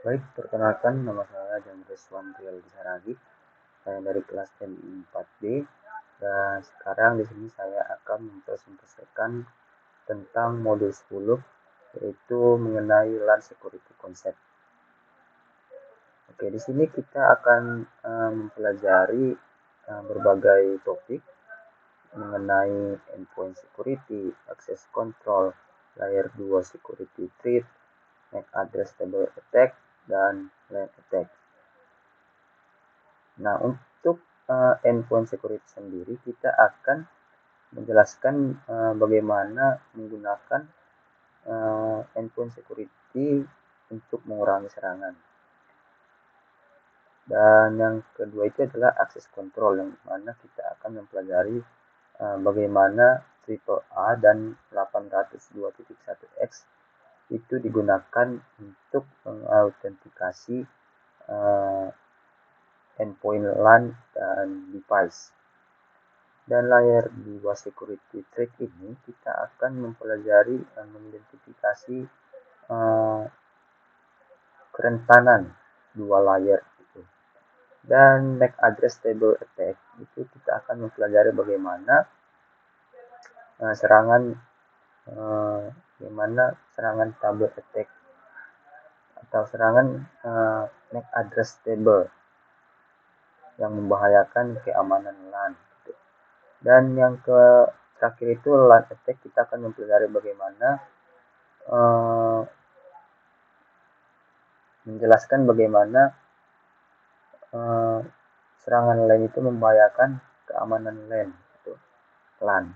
Baik, perkenalkan nama saya Jamres Wantrial Saragi. Saya dari kelas MI 4B dan sekarang di sini saya akan mempresentasikan tentang modul 10 yaitu mengenai LAN security concept. Oke, di sini kita akan mempelajari berbagai topik mengenai endpoint security, access control, layer 2 security threat, MAC address table attack, dan LAN attack. Nah, untuk endpoint security sendiri, kita akan menjelaskan bagaimana menggunakan endpoint security untuk mengurangi serangan. Dan yang kedua itu adalah access control, yang mana kita akan mempelajari bagaimana AAA dan 802.1x itu digunakan untuk mengautentikasi endpoint LAN dan device. Dan layer 2 security threat ini kita akan mempelajari dan mengidentifikasi kerentanan dua layer itu. Dan MAC address table attack itu kita akan mempelajari bagaimana serangan table attack atau serangan MAC address table yang membahayakan keamanan LAN. Dan yang terakhir itu LAN attack, kita akan mempelajari bagaimana menjelaskan bagaimana serangan LAN itu membahayakan keamanan LAN.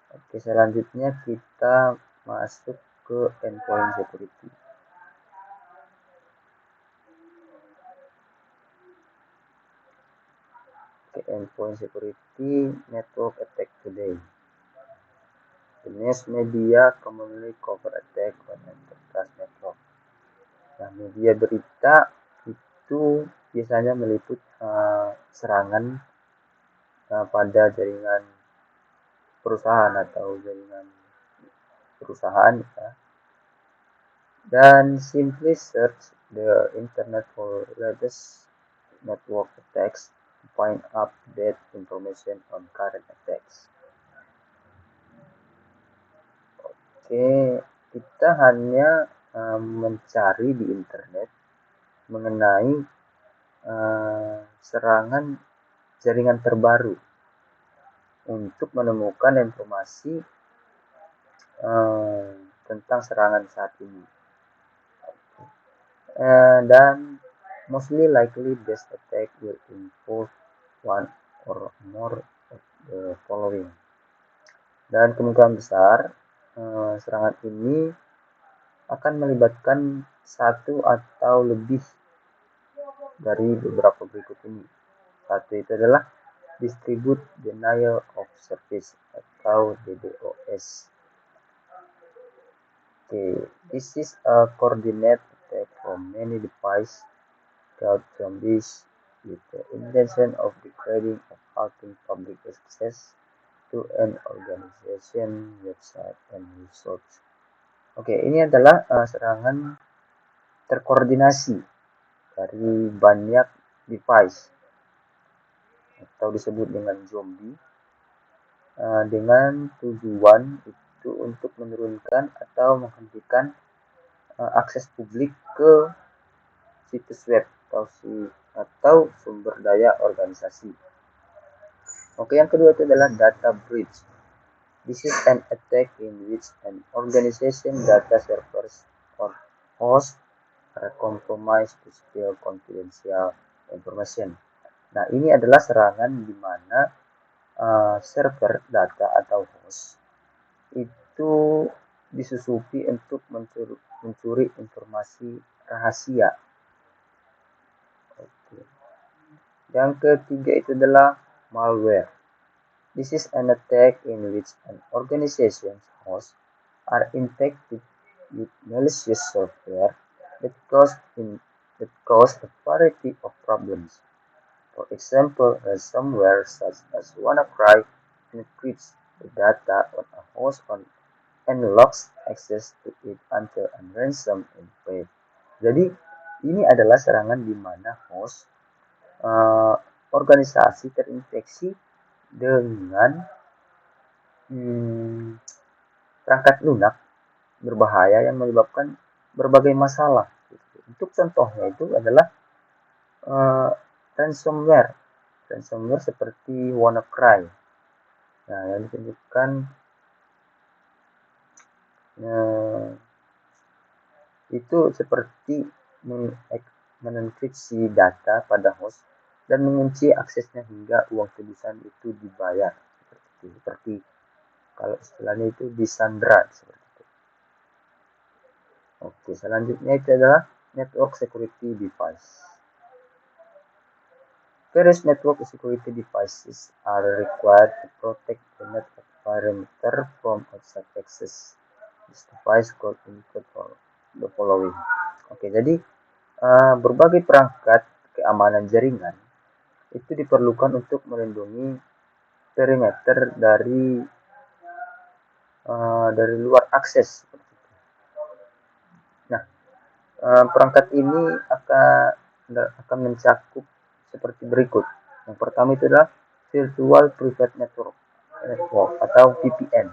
Oke, selanjutnya kita masuk ke endpoint security. Oke, endpoint security network attack today. The news media commonly cover attack on enterprise network. Nah, media berita itu biasanya meliput serangan pada jaringan perusahaan atau jaringan perusahaan ya. Dan simply search the internet for latest network attacks to find update information on current attacks. Oke, kita hanya mencari di internet mengenai serangan jaringan terbaru untuk menemukan informasi tentang serangan saat ini. Dan mostly likely this attack will involve one or more of the following. Dan kemungkinan besar serangan ini akan melibatkan satu atau lebih dari beberapa berikut ini. Satu itu adalah Distribute Denial of Service atau DDoS. Okay, this is a coordinate attack from many devices called zombies with the intention of degrading or halting public access to an organization, website, and resource. Oke, ini adalah serangan terkoordinasi dari banyak device atau disebut dengan zombie dengan tujuan itu untuk menurunkan atau menghentikan akses publik ke situs web atau sumber daya organisasi. Oke, yang kedua itu adalah data breach. This is an attack in which an organization data servers or host are compromised to steal confidential information. Nah, ini adalah serangan di mana server data atau host itu disusupi untuk mencuri informasi rahasia. Oke. Yang ketiga itu adalah malware. This is an attack in which an organization's hosts are infected with malicious software that cause a variety of problems. For example, ransomware such as WannaCry encrypts the data on a host and locks access to it until a ransom is paid. Jadi ini adalah serangan di mana host organisasi terinfeksi dengan perangkat lunak berbahaya yang menyebabkan berbagai masalah. Untuk contohnya itu adalah uh, ransomware. Ransomware seperti WannaCry. Nah, yang ditunjukkan itu seperti menenkripsi data pada host dan mengunci aksesnya hingga uang tebusan itu dibayar. Seperti kalau istilahnya itu disandra seperti itu. Oke, selanjutnya itu adalah network security device. Various network security devices are required to protect the network perimeter from outside access. This device could include the following. Oke, jadi berbagai perangkat keamanan jaringan itu diperlukan untuk melindungi perimeter dari luar akses. Nah, perangkat ini akan mencakup seperti berikut. Yang pertama itu adalah Virtual Private Network atau VPN.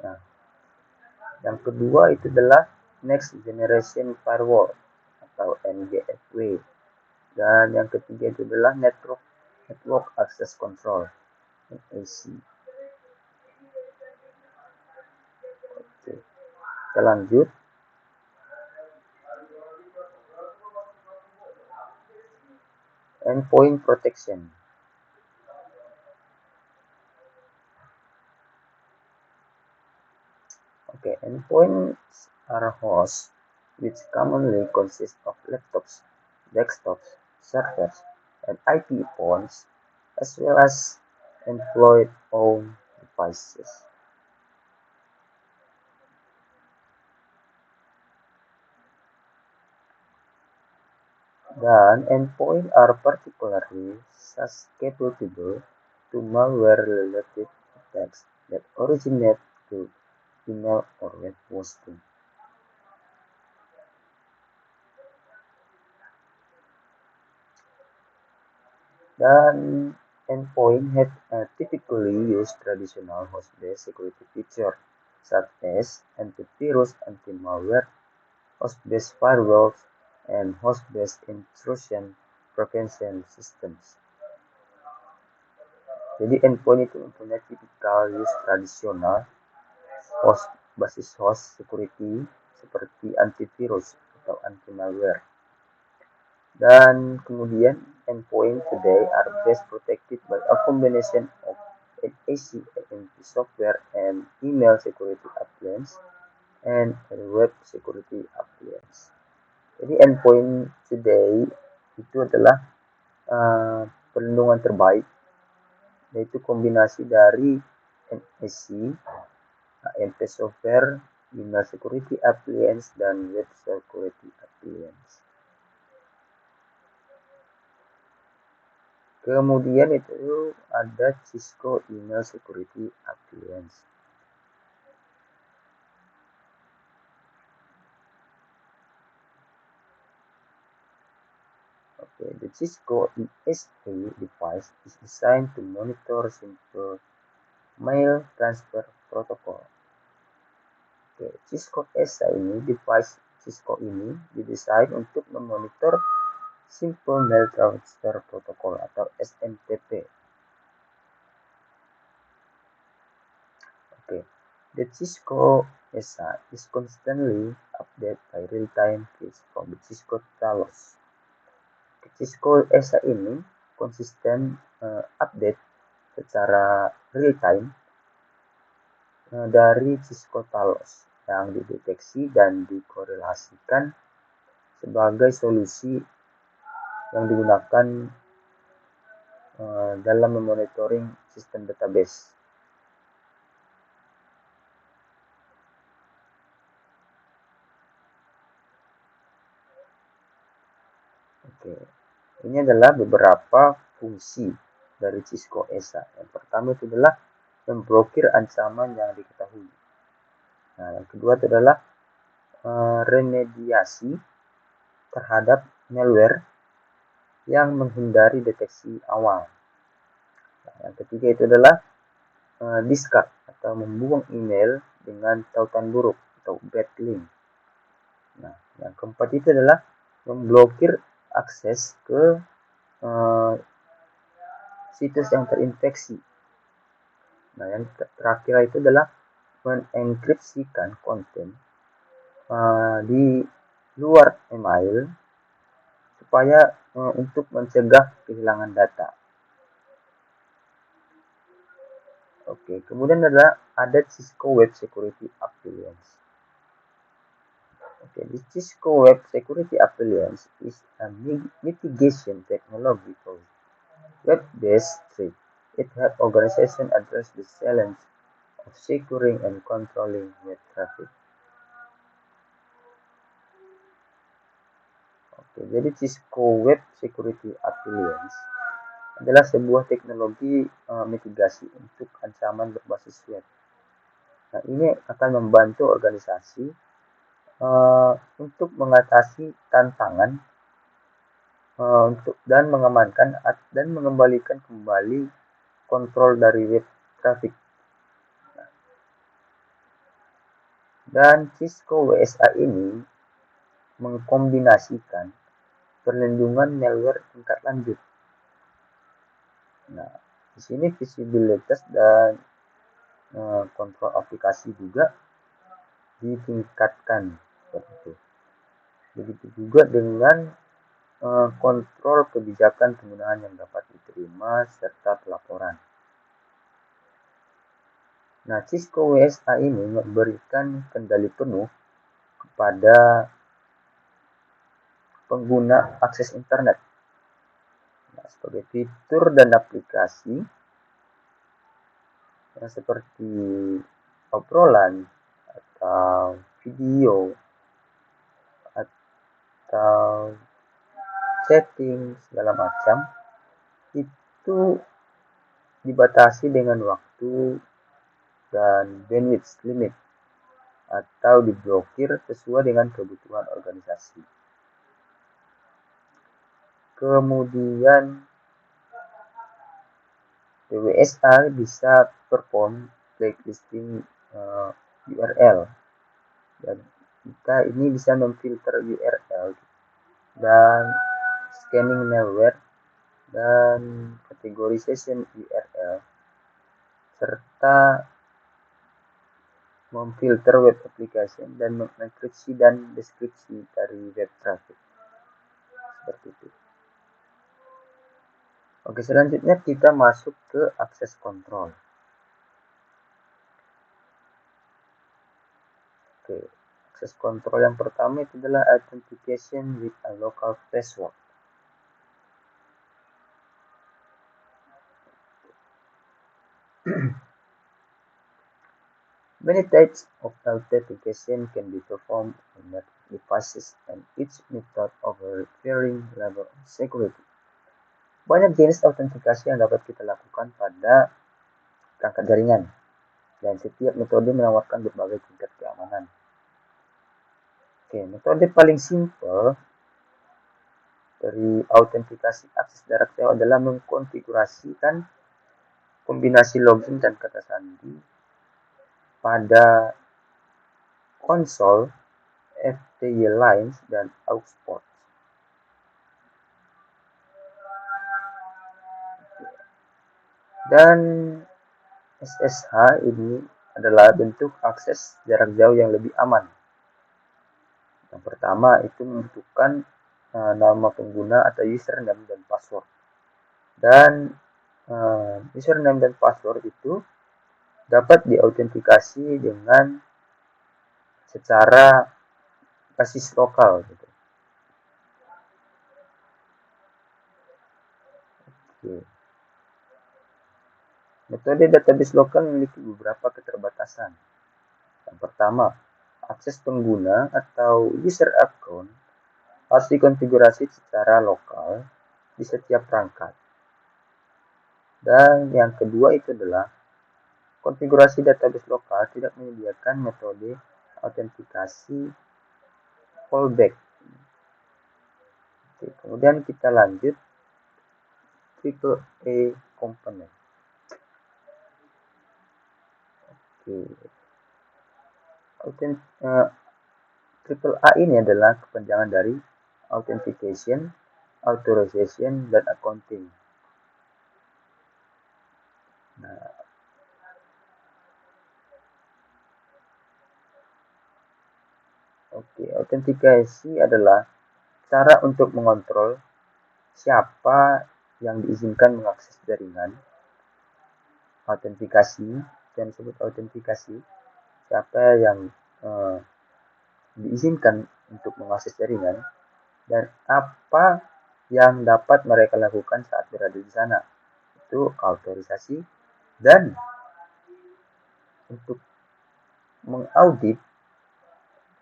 Nah, yang kedua itu adalah Next Generation Firewall atau NGFW. Dan yang ketiga itu adalah Network Access Control (NAC). Oke, kita lanjut. Endpoint Protection. Okay, endpoints are hosts which commonly consist of laptops, desktops, servers, and IP phones, as well as employee-owned devices. Dan endpoints are particularly susceptible to malware-related attacks that originate through email or web hosting. Dan endpoint typically use traditional host-based security features such as antivirus, anti-malware, host-based firewalls, and host-based intrusion prevention systems. Jadi endpoint itu mempunyai tipikal use tradisional basis host security seperti antivirus atau anti-malware. Dan kemudian endpoint today are best protected by a combination of NAC software and email security appliance and web security appliance. Jadi endpoint today itu adalah perlindungan terbaik, yaitu kombinasi dari NAC, AMP software, email security appliance, dan web security appliance. Kemudian itu ada Cisco Email Security Appliance. Okay, the Cisco ESA device is designed to monitor simple mail transfer protocol. Okay, Cisco ESA ini, device Cisco ini didesain untuk memonitor Simple Mail Transfer Protocol atau SMTP. Okay. The Cisco ESA is constantly updated by real-time feeds from the Cisco Talos. Cisco ESA ini konsisten update secara real-time dari Cisco Talos yang dideteksi dan dikorelasikan sebagai solusi yang digunakan dalam memonitoring sistem database. Oke, ini adalah beberapa fungsi dari Cisco ESA. Yang pertama itu adalah memblokir ancaman yang diketahui. Nah, yang kedua itu adalah remediasi terhadap malware yang menghindari deteksi awal. Nah, yang ketiga itu adalah discard atau membuang email dengan tautan buruk atau bad link. Nah, yang keempat itu adalah memblokir akses ke situs yang terinfeksi. Nah, yang terakhir itu adalah mengenkripsikan konten di luar email supaya untuk mencegah kehilangan data. Oke, kemudian ada Cisco Web Security Appliance. Okay, the Cisco Web Security Appliance is a mitigation technology for web-based threat. It helps organizations address the challenge of securing and controlling web traffic. Oke, jadi Cisco Web Security Appliance adalah sebuah teknologi mitigasi untuk ancaman berbasis web. Nah, ini akan membantu organisasi untuk mengatasi tantangan dan mengamankan dan mengembalikan kembali kontrol dari web traffic. Dan Cisco WSA ini mengkombinasikan perlindungan malware tingkat lanjut. Nah, di sini visibilitas dan kontrol aplikasi juga ditingkatkan seperti itu. Begitu juga dengan kontrol kebijakan penggunaan yang dapat diterima serta pelaporan. Nah, Cisco WSA ini memberikan kendali penuh kepada pengguna akses internet. Nah, sebagai fitur dan aplikasi yang seperti obrolan atau video atau chatting segala macam itu dibatasi dengan waktu dan bandwidth limit atau diblokir sesuai dengan kebutuhan organisasi. Kemudian WSA bisa perform blacklisting URL, dan kita ini bisa memfilter URL dan scanning malware dan categorization URL serta memfilter web application dan mengenkripsi dan deskripsi dari web traffic. Seperti itu. Oke, selanjutnya kita masuk ke akses control. Oke, akses control yang pertama itu adalah authentication with a local password. Many types of authentication can be performed on devices, and each method offers varying level of security. Banyak jenis autentikasi yang dapat kita lakukan pada perangkat jaringan, dan setiap metode menawarkan berbagai tingkat keamanan. Oke, metode paling simpel dari autentikasi akses jarak jauh adalah mengkonfigurasikan kombinasi login dan kata sandi pada konsol, FTY lines, dan aux port. Dan SSH ini adalah bentuk akses jarak jauh yang lebih aman. Yang pertama itu membutuhkan nama pengguna atau username dan password. Dan username dan password itu dapat diautentikasi dengan secara basis lokal gitu. Oke. Metode database lokal memiliki beberapa keterbatasan. Yang pertama, akses pengguna atau user account harus dikonfigurasi secara lokal di setiap perangkat. Dan yang kedua itu adalah konfigurasi database lokal tidak menyediakan metode autentikasi fallback. Oke, kemudian kita lanjut triple A component. Oke, triple A ini adalah kepanjangan dari authentication, authorization, dan accounting. Nah, oke, autentikasi adalah cara untuk mengontrol siapa yang diizinkan mengakses jaringan. Autentikasi, yang disebut autentikasi, siapa yang diizinkan untuk mengakses jaringan dan apa yang dapat mereka lakukan saat berada di sana. Itu autorisasi. Dan untuk mengaudit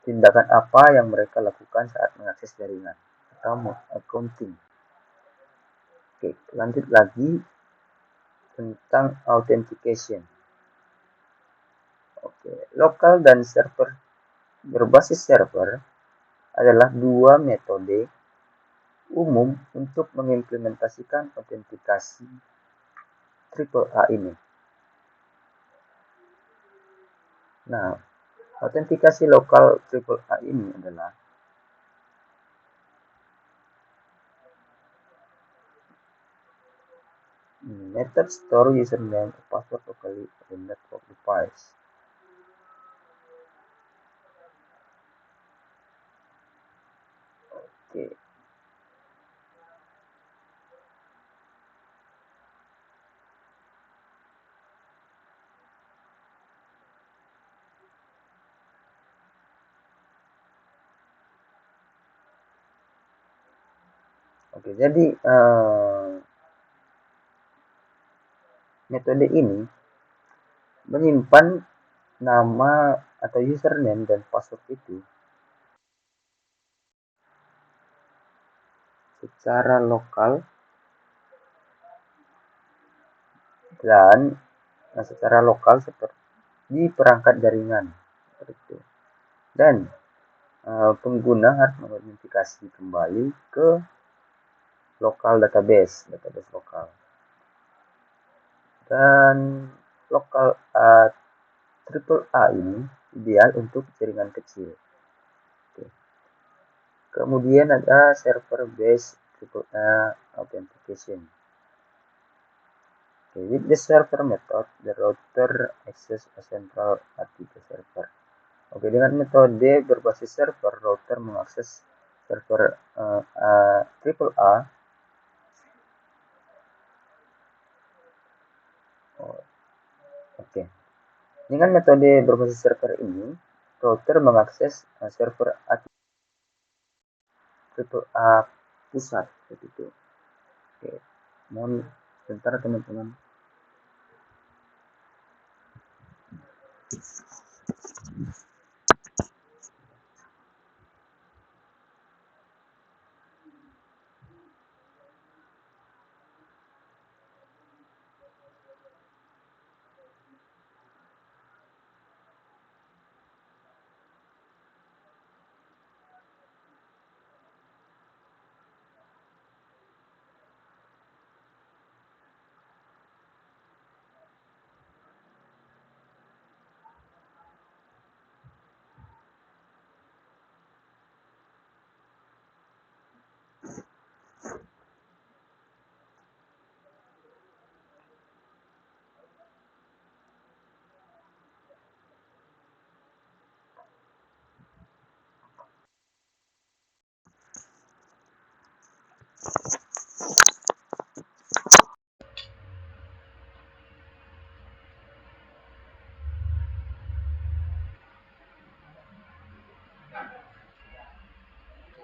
tindakan apa yang mereka lakukan saat mengakses jaringan atau accounting. Oke, lanjut lagi tentang authentication. Oke, lokal dan server berbasis server adalah dua metode umum untuk mengimplementasikan autentikasi triple A ini. Nah, autentikasi lokal triple A ini adalah method store username or password locally in network device. Oke. Oke, jadi metode ini menyimpan nama atau username dan password itu secara lokal dan secara lokal seperti di perangkat jaringan seperti itu. Dan pengguna harus mengidentifikasi kembali ke lokal database lokal. Dan lokal triple A ini ideal untuk jaringan kecil. Oke. Kemudian ada server based triple A authentication. Okay, with the server method, the router access a central RTP server. Oke, dengan metode berbasis server, router mengakses server triple A. Oke. Dengan metode berbasis server ini, router mengakses server triple A pusat begitu. Oke. Mohon sebentar teman-teman.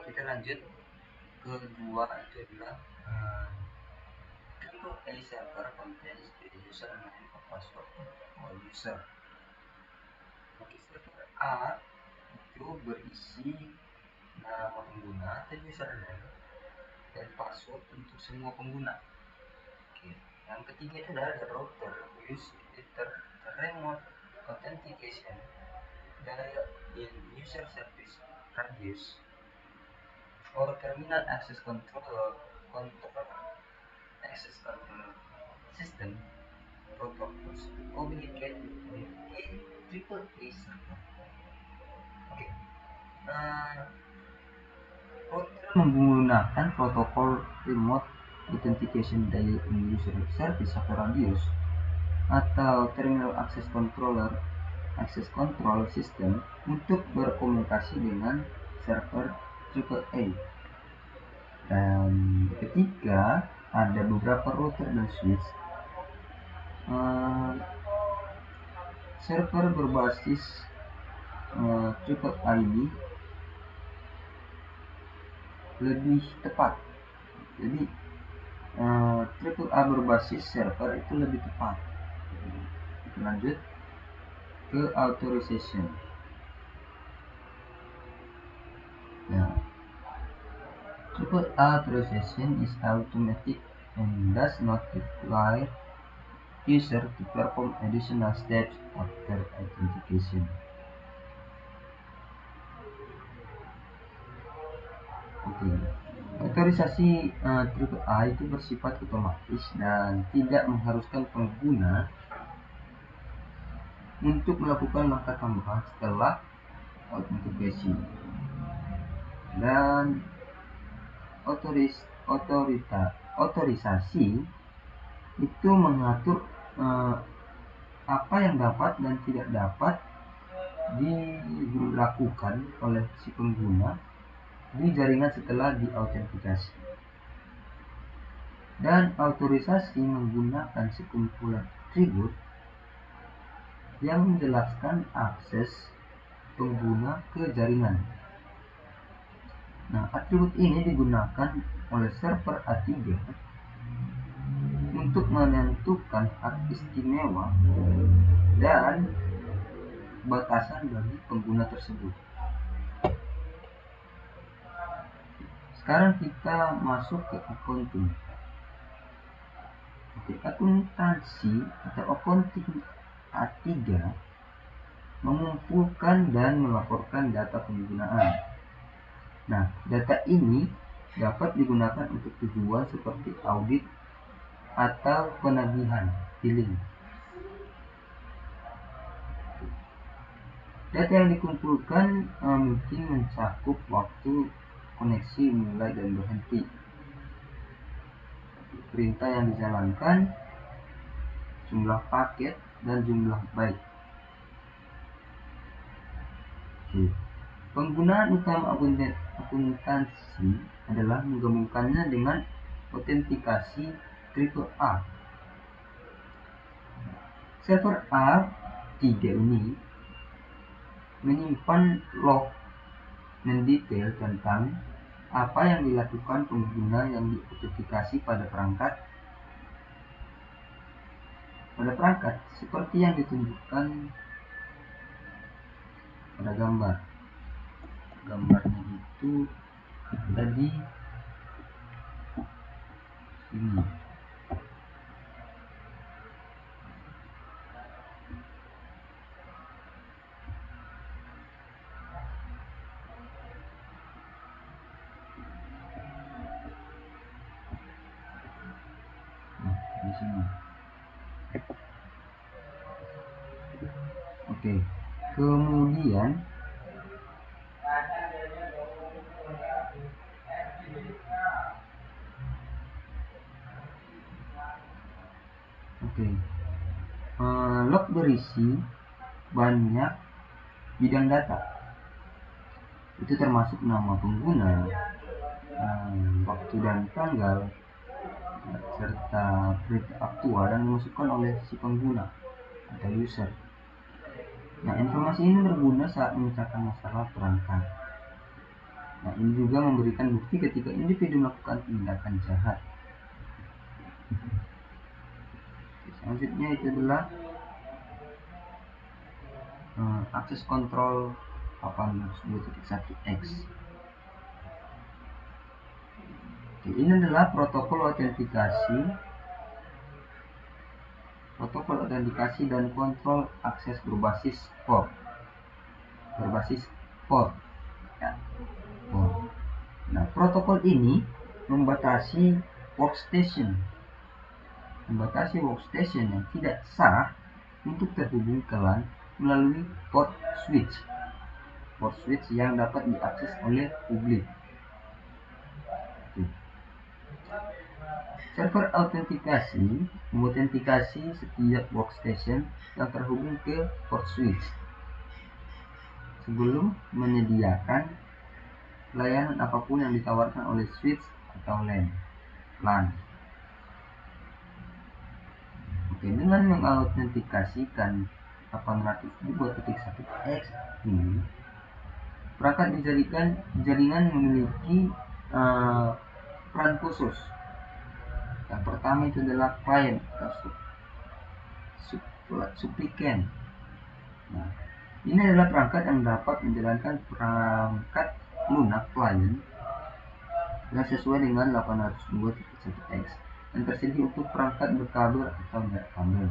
Kita lanjut kedua itu adalah triple A server contains the username or password for user. Oke, server A itu berisi nama pengguna atau username dan password untuk semua pengguna. Oke. Yang ketiga itu adalah router use editor remote authentication, the user service radius, or terminal access control access control system protocols to communicate with a AAA server. Oke, router menggunakan protokol remote authentication dari user service atau radius atau terminal access control system untuk berkomunikasi dengan server AAA. Dan ketiga, ada beberapa router dan switch server berbasis AAA ini lebih tepat. Jadi AAA berbasis server itu lebih tepat. Lanjut ke authorization. Nah, AAA authorization is automatic and does not require user to perform additional steps after authentication. Oke. Otorisasi AAA itu bersifat otomatis dan tidak mengharuskan pengguna untuk melakukan langkah tambahan setelah autentikasi. Dan otorisasi itu mengatur apa yang dapat dan tidak dapat dilakukan oleh si pengguna di jaringan setelah diautentikasi. Dan autorisasi menggunakan sekumpulan atribut yang menjelaskan akses pengguna ke jaringan. Nah, atribut ini digunakan oleh server A3 untuk menentukan hak istimewa dan batasan bagi pengguna tersebut. Sekarang kita masuk ke accounting. Akuntansi atau accounting A3 mengumpulkan dan melaporkan data penggunaan. Nah, data ini dapat digunakan untuk tujuan seperti audit atau penagihan billing. Data yang dikumpulkan mungkin mencakup waktu koneksi mulai dan berhenti, perintah yang dijalankan, jumlah paket, dan jumlah byte. Penggunaan utama akuntansi adalah menggabungkannya dengan autentikasi AAA. Server A3 ini menyimpan log mendetail tentang apa yang dilakukan pengguna yang diautentikasi pada perangkat seperti yang ditunjukkan pada gambarnya itu tadi ini. Di sini. Oke. Kemudian log berisi banyak bidang data. Itu termasuk nama pengguna, waktu dan tanggal, serta berita aktual yang dimasukkan oleh si pengguna atau user. Nah, informasi ini berguna saat memecahkan masalah perangkat. Nah, ini juga memberikan bukti ketika individu melakukan tindakan jahat. Selanjutnya itu adalah akses kontrol 802.1x. Ini adalah protokol autentikasi protokol autentikasi dan kontrol akses berbasis port. Ya, port. Nah, protokol ini membatasi workstation yang tidak sah untuk terhubung ke LAN melalui port switch yang dapat diakses oleh publik. Server autentikasi mengotentikasi setiap workstation yang terhubung ke port switch sebelum menyediakan layanan apapun yang ditawarkan oleh switch atau LAN. Dengan mengautentikasikan 802.1x ini, perangkat jaringan memiliki peran khusus. Yang pertama itu adalah klien atau supplicant. Nah, ini adalah perangkat yang dapat menjalankan perangkat lunak klien yang sesuai dengan 802.1x yang tersedia untuk perangkat berkabel atau berkabel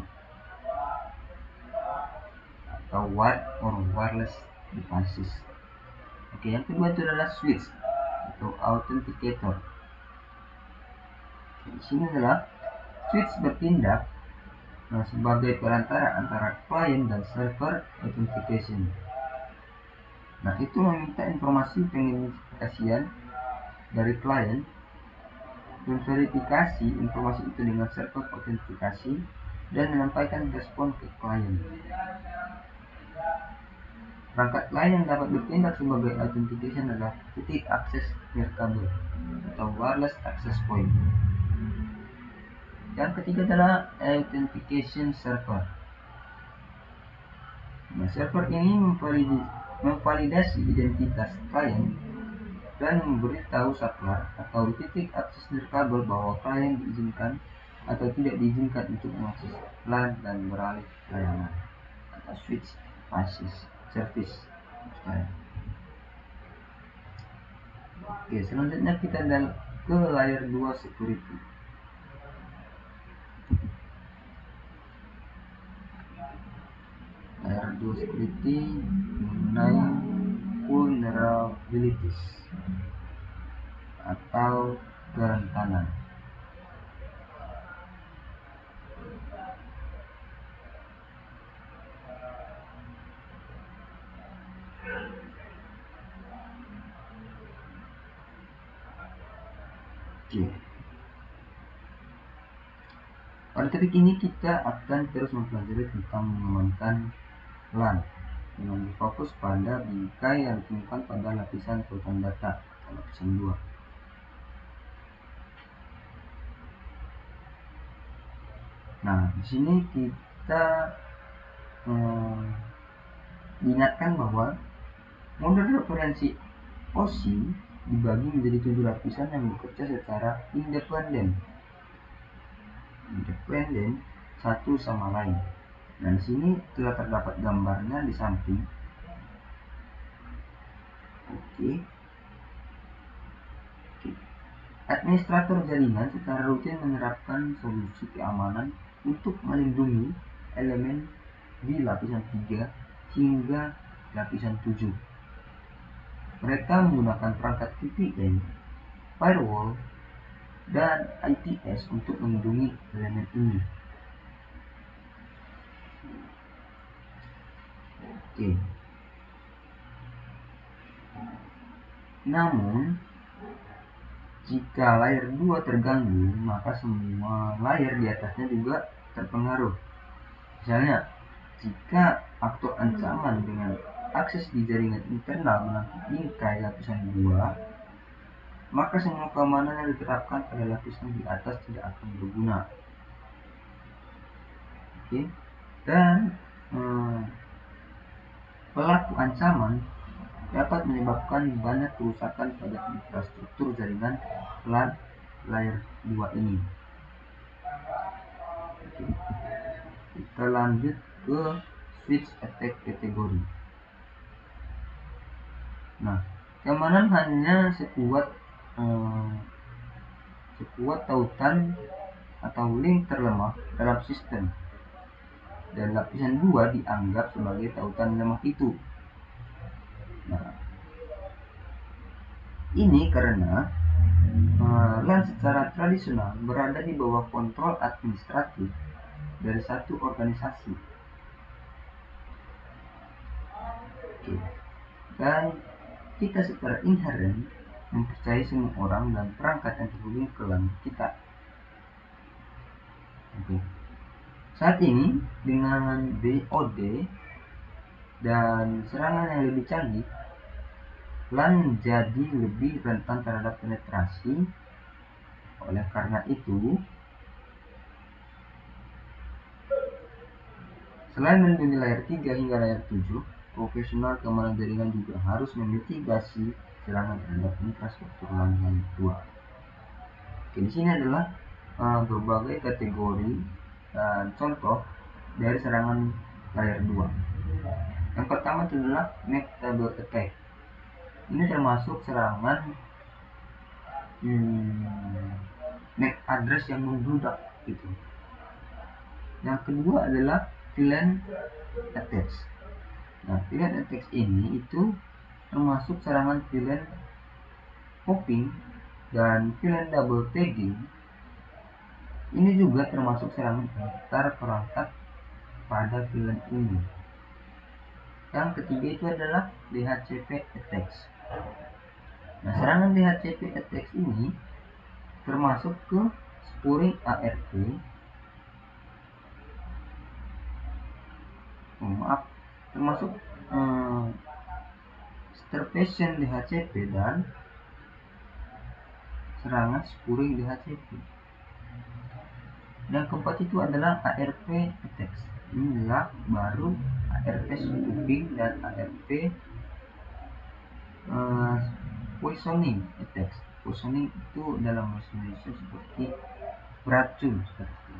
atau wired or wireless devices. Yang kedua itu adalah switch atau authenticator. Di sini adalah switch bertindak sebagai perantara antara klien dan server authentication. Itu meminta informasi pengidentifikasian dari klien, memverifikasi informasi itu dengan server autentikasi, dan menyampaikan respon ke klien. Perangkat lain yang dapat bertindak sebagai authentication adalah titik akses nirkabel atau wireless access point. Yang ketiga adalah authentication server. Server ini memvalidasi identitas klien dan memberitahu saklar atau titik akses nirkabel bahwa klien diizinkan atau tidak diizinkan untuk mengakses LAN dan beralih layanan atau switch service. Selanjutnya kita ke layer 2 security. Layer 2 security mengenai vulnerabilities atau kerentanan. Pada topik ini kita akan terus mempelajari tentang mengamankan LAN dengan berfokus pada bingkai yang ditemukan pada lapisan tautan data, lapisan 2. Di sini kita diingatkan bahwa model referensi OC dibagi menjadi 7 lapisan yang bekerja secara independen satu sama lain. Di sini telah terdapat gambarnya di samping. Administrator jaringan secara rutin menerapkan solusi keamanan untuk melindungi elemen di lapisan 3 hingga lapisan 7. Mereka menggunakan perangkat VPN, firewall, dan IPS untuk melindungi elemen ini. Namun, jika layer 2 terganggu, maka semua layer di atasnya juga terpengaruh. Misalnya, jika faktor ancaman dengan akses di jaringan internal menangkap bingkai lapisan 2, maka semua keamanan yang diterapkan pada lapisan di atas tidak akan berguna. Dan pelaku ancaman dapat menyebabkan banyak kerusakan pada infrastruktur jaringan LAN layer 2 ini. Kita lanjut ke switch attack kategori. Keamanan hanya sekuat tautan atau link terlemah dalam sistem. dan lapisan 2 dianggap sebagai tautan lemah itu. Nah, ini karena LAN secara tradisional berada di bawah kontrol administratif dari satu organisasi. Oke. Dan kita secara inheren mempercayai semua orang dan perangkat yang terhubung ke LAN kita. Oke. Saat ini dengan DoD dan serangan yang lebih canggih, LAN menjadi lebih rentan terhadap penetrasi. Oleh karena itu, selain melindungi layer 3 hingga layer 7, profesional keamanan jaringan juga harus memitigasi serangan terhadap infrastruktur LAN layer 2. Oke, di sini adalah berbagai kategori dan contoh dari serangan layer 2. Yang pertama itu adalah MAC double attack. Ini termasuk serangan MAC address yang membludak gitu. Yang kedua adalah VLAN attacks. Nah, VLAN attacks ini itu termasuk serangan VLAN hopping dan VLAN double tagging. Ini juga termasuk serangan antar perangkat pada VLAN ini. Yang ketiga itu adalah DHCP attacks. Nah, serangan DHCP attacks ini termasuk ke spoofing ARP, termasuk starvation DHCP dan serangan spoofing DHCP. Yang keempat itu adalah ARP attacks. Ini adalah baru ARP spoofing dan ARP poisoning attacks. Poisoning itu dalam bahasa Indonesia seperti beracun seperti itu.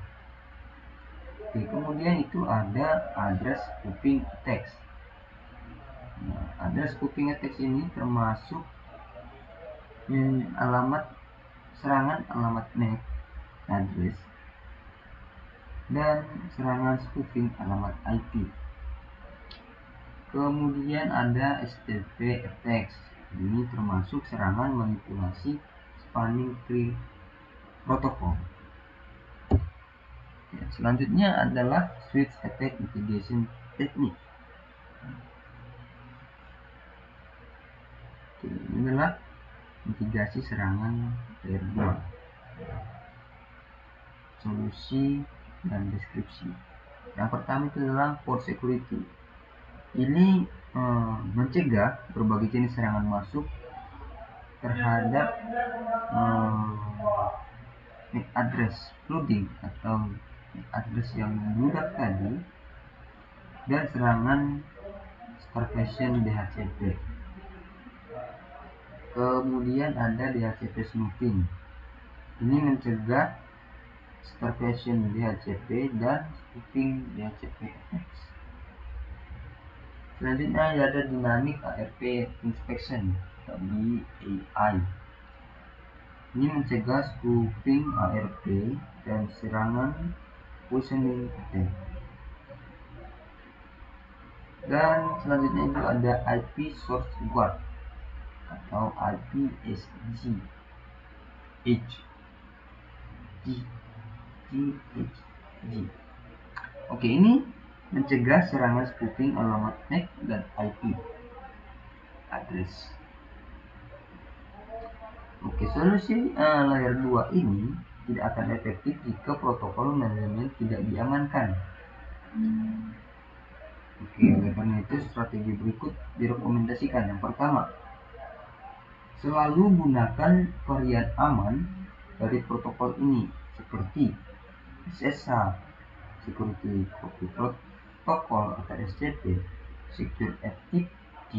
Oke, kemudian itu ada address spoofing attacks. Nah, address spoofing attacks ini termasuk serangan alamat MAC address dan serangan spoofing alamat IP. Kemudian ada STP attacks. Ini termasuk serangan manipulasi spanning tree protokol. Ya, selanjutnya adalah switch attack mitigation technique. Oke, ini adalah mitigasi serangan layer 2. Solusi dan deskripsi. Yang pertama itu adalah port security. Ini mencegah berbagai jenis serangan masuk terhadap MAC address flooding atau MAC address yang membludak tadi dan serangan starvation DHCP. Kemudian ada DHCP smoothing. Ini mencegah starvation DHCP dan spoofing DHCP attacks. Selanjutnya ada dynamic ARP inspection atau DAI. Ini mencegah spoofing ARP dan serangan poisoning attack. Dan selanjutnya itu ada IP source guard atau IPSG. Oke, ini mencegah serangan spoofing alamat MAC dan IP address. Oke, solusi layer 2 ini tidak akan efektif jika protokol manajemen tidak diamankan. Oke, oleh karena itu strategi berikut direkomendasikan. Yang pertama, selalu gunakan varian aman dari protokol ini seperti SSH, Security Copy Protocol atau SCP, Secure FTP,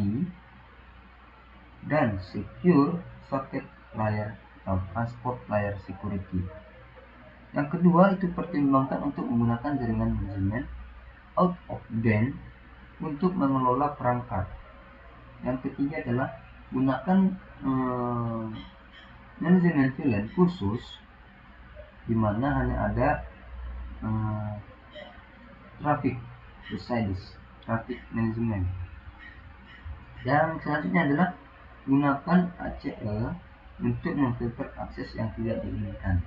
dan Secure Socket Layer atau Transport Layer Security. Yang kedua itu pertimbangkan untuk menggunakan jaringan manajemen out of band untuk mengelola perangkat. Yang ketiga adalah gunakan manajemen VLAN khusus di mana hanya ada traffic procedures, traffic management. Yang selanjutnya adalah gunakan ACL untuk memfilter akses yang tidak diinginkan.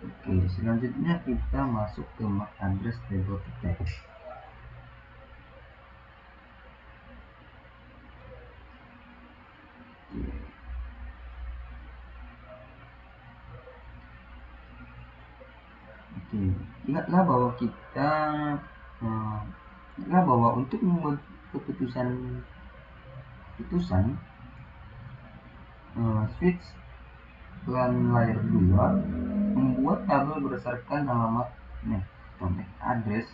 Oke, selanjutnya kita masuk ke MAC address table attack. Oke, ingatlah bahwa untuk membuat keputusan switch LAN layer 2 membuat tabel berdasarkan alamat MAC atau MAC address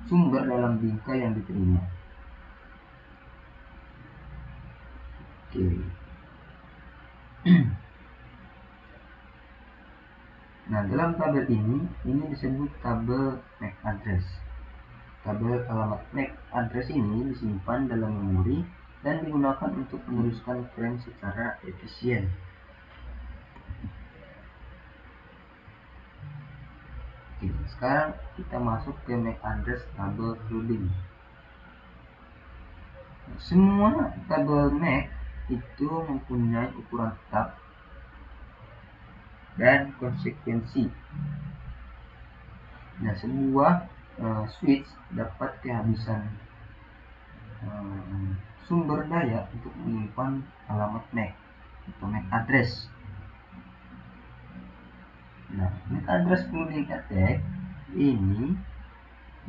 sumber dalam bingkai yang diterima. Oke. Nah, dalam tabel ini disebut tabel MAC address. Tabel alamat MAC address ini disimpan dalam memori dan digunakan untuk meneruskan frame secara efisien. Oke, sekarang kita masuk ke MAC address tabel routing. Semua tabel MAC itu mempunyai ukuran tetap dan konsekuensi. Nah, sebuah switch dapat kehabisan sumber daya untuk menyimpan alamat MAC atau MAC address. Nah, MAC address flooding attack ini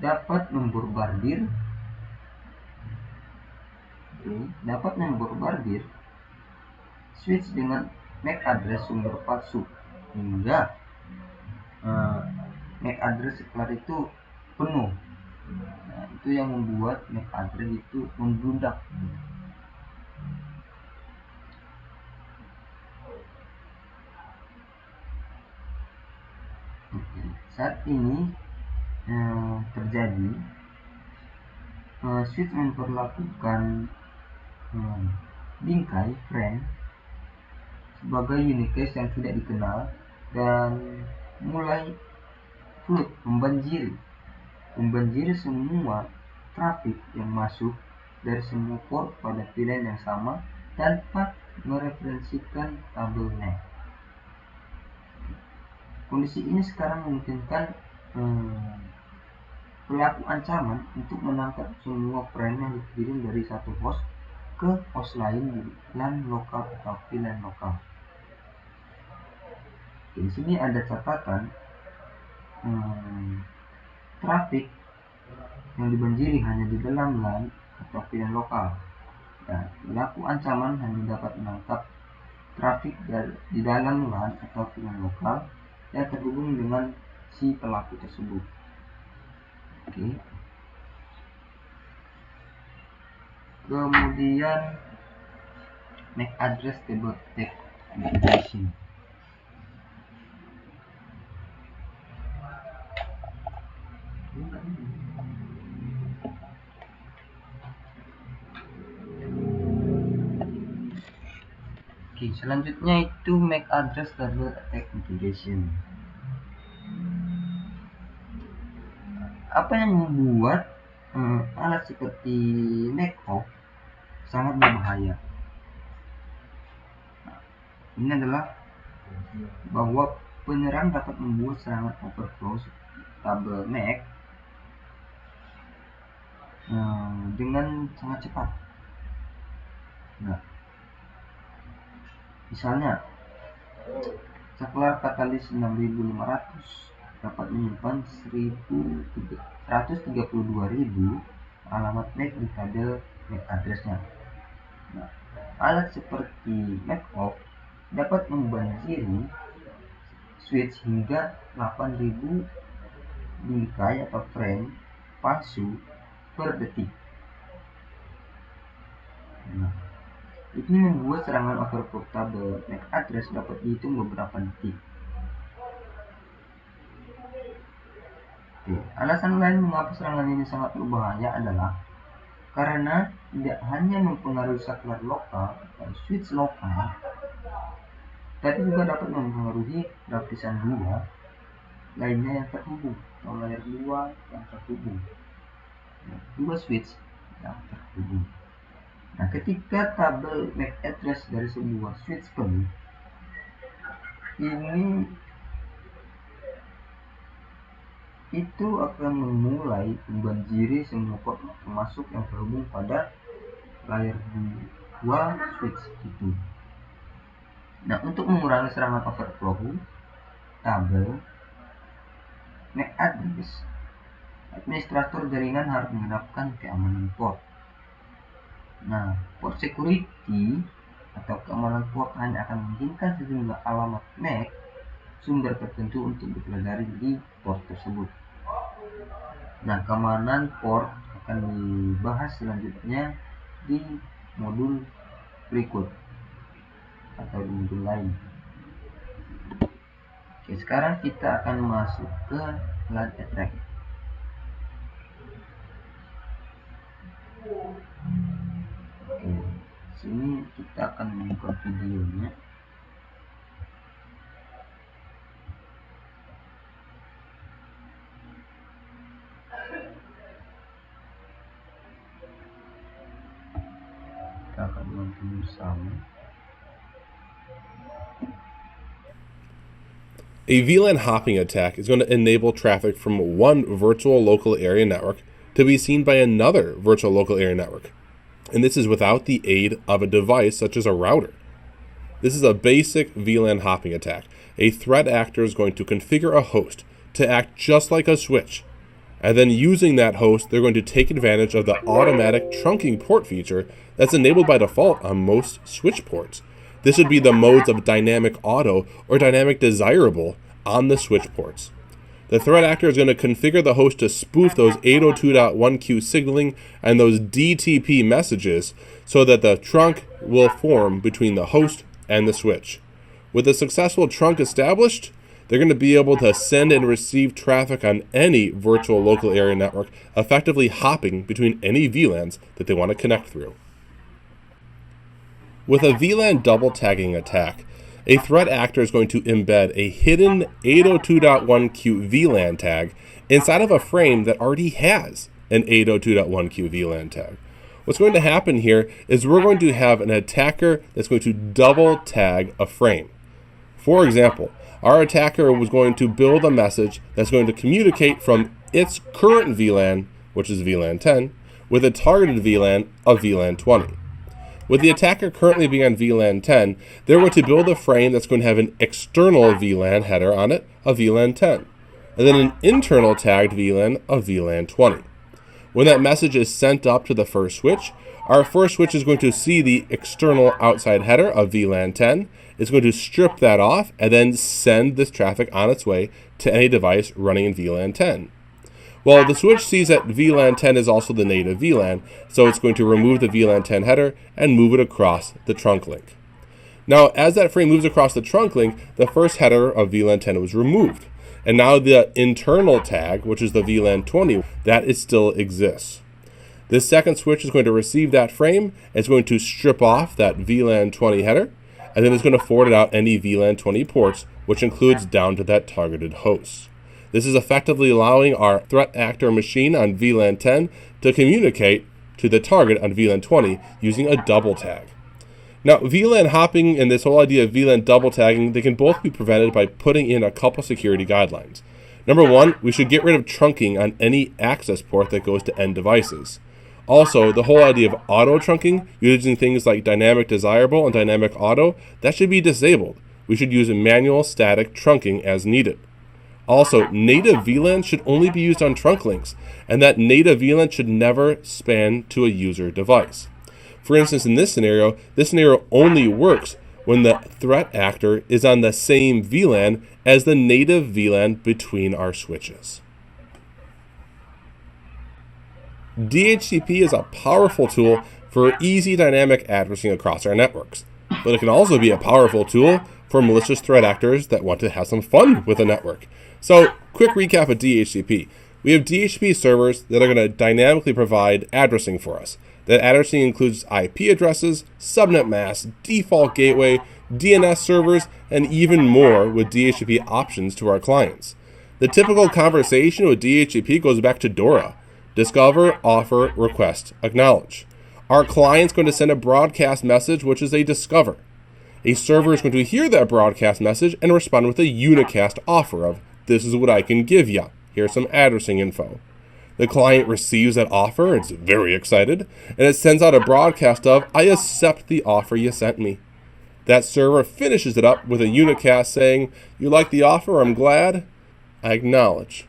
dapat memborbardir switch dengan MAC address sumber palsu hingga MAC address setelah itu penuh. Nah, itu yang membuat MAC address itu membludak. Saat ini terjadi switch memperlakukan bingkai frame sebagai unicache yang tidak dikenal dan mulai flood, membanjiri semua traffic yang masuk dari semua port pada VLAN yang sama tanpa mereferensikan tabel MAC. Kondisi ini sekarang memungkinkan pelaku ancaman untuk menangkap semua frame yang dikirim dari satu host ke host lain di LAN lokal atau VLAN lokal. Di sini ada catatan traffic yang dibanjiri hanya di dalam LAN atau VLAN lokal. Dan pelaku ancaman hanya dapat menangkap traffic di dalam LAN atau VLAN lokal yang terhubung dengan si pelaku tersebut. Oke. Kemudian MAC address table attack mitigation. Oke, selanjutnya itu MAC address table attack mitigation. Apa yang membuat alat seperti NACOF sangat berbahaya? Ini adalah bahwa penyerang dapat membuat serangan overflow tabel MAC dengan sangat cepat. Nah, misalnya saklar katalis 6500 dapat menyimpan 132.000 alamat MAC di tabel MAC addressnya. Nah, alat seperti MACOF dapat membanjiri switch hingga 8.000 bingkai atau frame palsu per detik. Nah, ini membuat serangan overflow tabel MAC address dapat dihitung beberapa detik. Alasan lain mengapa serangan ini sangat berbahaya adalah karena tidak hanya mempengaruhi saklar lokal atau switch lokal, tapi juga dapat mempengaruhi lapisan 2 lainnya yang terhubung, atau layer 2 yang terhubung. Nah, 2 switch yang terhubung. Nah, ketika tabel MAC address dari sebuah switch penuh, ini itu akan memulai membanjiri semua port masuk yang terhubung pada layer 2 switch itu. Nah, untuk mengurangi serangan overflow tabel MAC address, administrator jaringan harus menerapkan keamanan port. Nah, port security atau keamanan port hanya akan mengizinkan sejumlah alamat MAC sumber tertentu untuk dipelajari di port tersebut. Nah, keamanan port akan dibahas selanjutnya di modul berikut atau di modul lain. Oke, sekarang kita akan masuk ke LAN attack. Oke, sini kita akan membuka videonya. Kita akan nonton bersama. A VLAN hopping attack is going to enable traffic from one virtual local area network to be seen by another virtual local area network. And this is without the aid of a device such as a router. This is a basic VLAN hopping attack. A threat actor is going to configure a host to act just like a switch. And then using that host, they're going to take advantage of the automatic trunking port feature that's enabled by default on most switch ports. This would be the modes of dynamic auto or dynamic desirable on the switch ports. The threat actor is going to configure the host to spoof those 802.1q signaling and those DTP messages so that the trunk will form between the host and the switch. With a successful trunk established, they're going to be able to send and receive traffic on any virtual local area network, effectively hopping between any VLANs that they want to connect through. With a VLAN double tagging attack, a threat actor is going to embed a hidden 802.1q VLAN tag inside of a frame that already has an 802.1q VLAN tag. What's going to happen here is we're going to have an attacker that's going to double tag a frame. For example, our attacker was going to build a message that's going to communicate from its current VLAN, which is VLAN 10, with a targeted VLAN of VLAN 20. With the attacker currently being on VLAN 10, they're going to build a frame that's going to have an external VLAN header on it of VLAN 10, and then an internal tagged VLAN of VLAN 20. When that message is sent up to the first switch, our first switch is going to see the external outside header of VLAN 10. It's going to strip that off and then send this traffic on its way to any device running in VLAN 10. Well, the switch sees that VLAN 10 is also the native VLAN, so it's going to remove the VLAN 10 header and move it across the trunk link. Now, as that frame moves across the trunk link, the first header of VLAN 10 was removed. And now the internal tag, which is the VLAN 20, that still exists. This second switch is going to receive that frame, it's going to strip off that VLAN 20 header, and then it's going to forward it out any VLAN 20 ports, which includes down to that targeted host. This is effectively allowing our threat actor machine on VLAN 10 to communicate to the target on VLAN 20 using a double tag. Now, VLAN hopping and this whole idea of VLAN double tagging, they can both be prevented by putting in a couple security guidelines. Number one, we should get rid of trunking on any access port that goes to end devices. Also, the whole idea of auto trunking, using things like dynamic desirable and dynamic auto, that should be disabled. We should use manual static trunking as needed. Also, native VLAN should only be used on trunk links, and that native VLAN should never span to a user device. For instance, in this scenario only works when the threat actor is on the same VLAN as the native VLAN between our switches. DHCP is a powerful tool for easy dynamic addressing across our networks, but it can also be a powerful tool for malicious threat actors that want to have some fun with a network. So, quick recap of DHCP. We have DHCP servers that are going to dynamically provide addressing for us. That addressing includes IP addresses, subnet masks, default gateway, DNS servers, and even more with DHCP options to our clients. The typical conversation with DHCP goes back to DORA: discover, offer, request, acknowledge. Our client's going to send a broadcast message, which is a discover. A server is going to hear that broadcast message and respond with a unicast offer of, this is what I can give ya. Here's some addressing info. The client receives that offer, it's very excited, and it sends out a broadcast of, I accept the offer you sent me. That server finishes it up with a unicast saying, you like the offer, I'm glad, I acknowledge.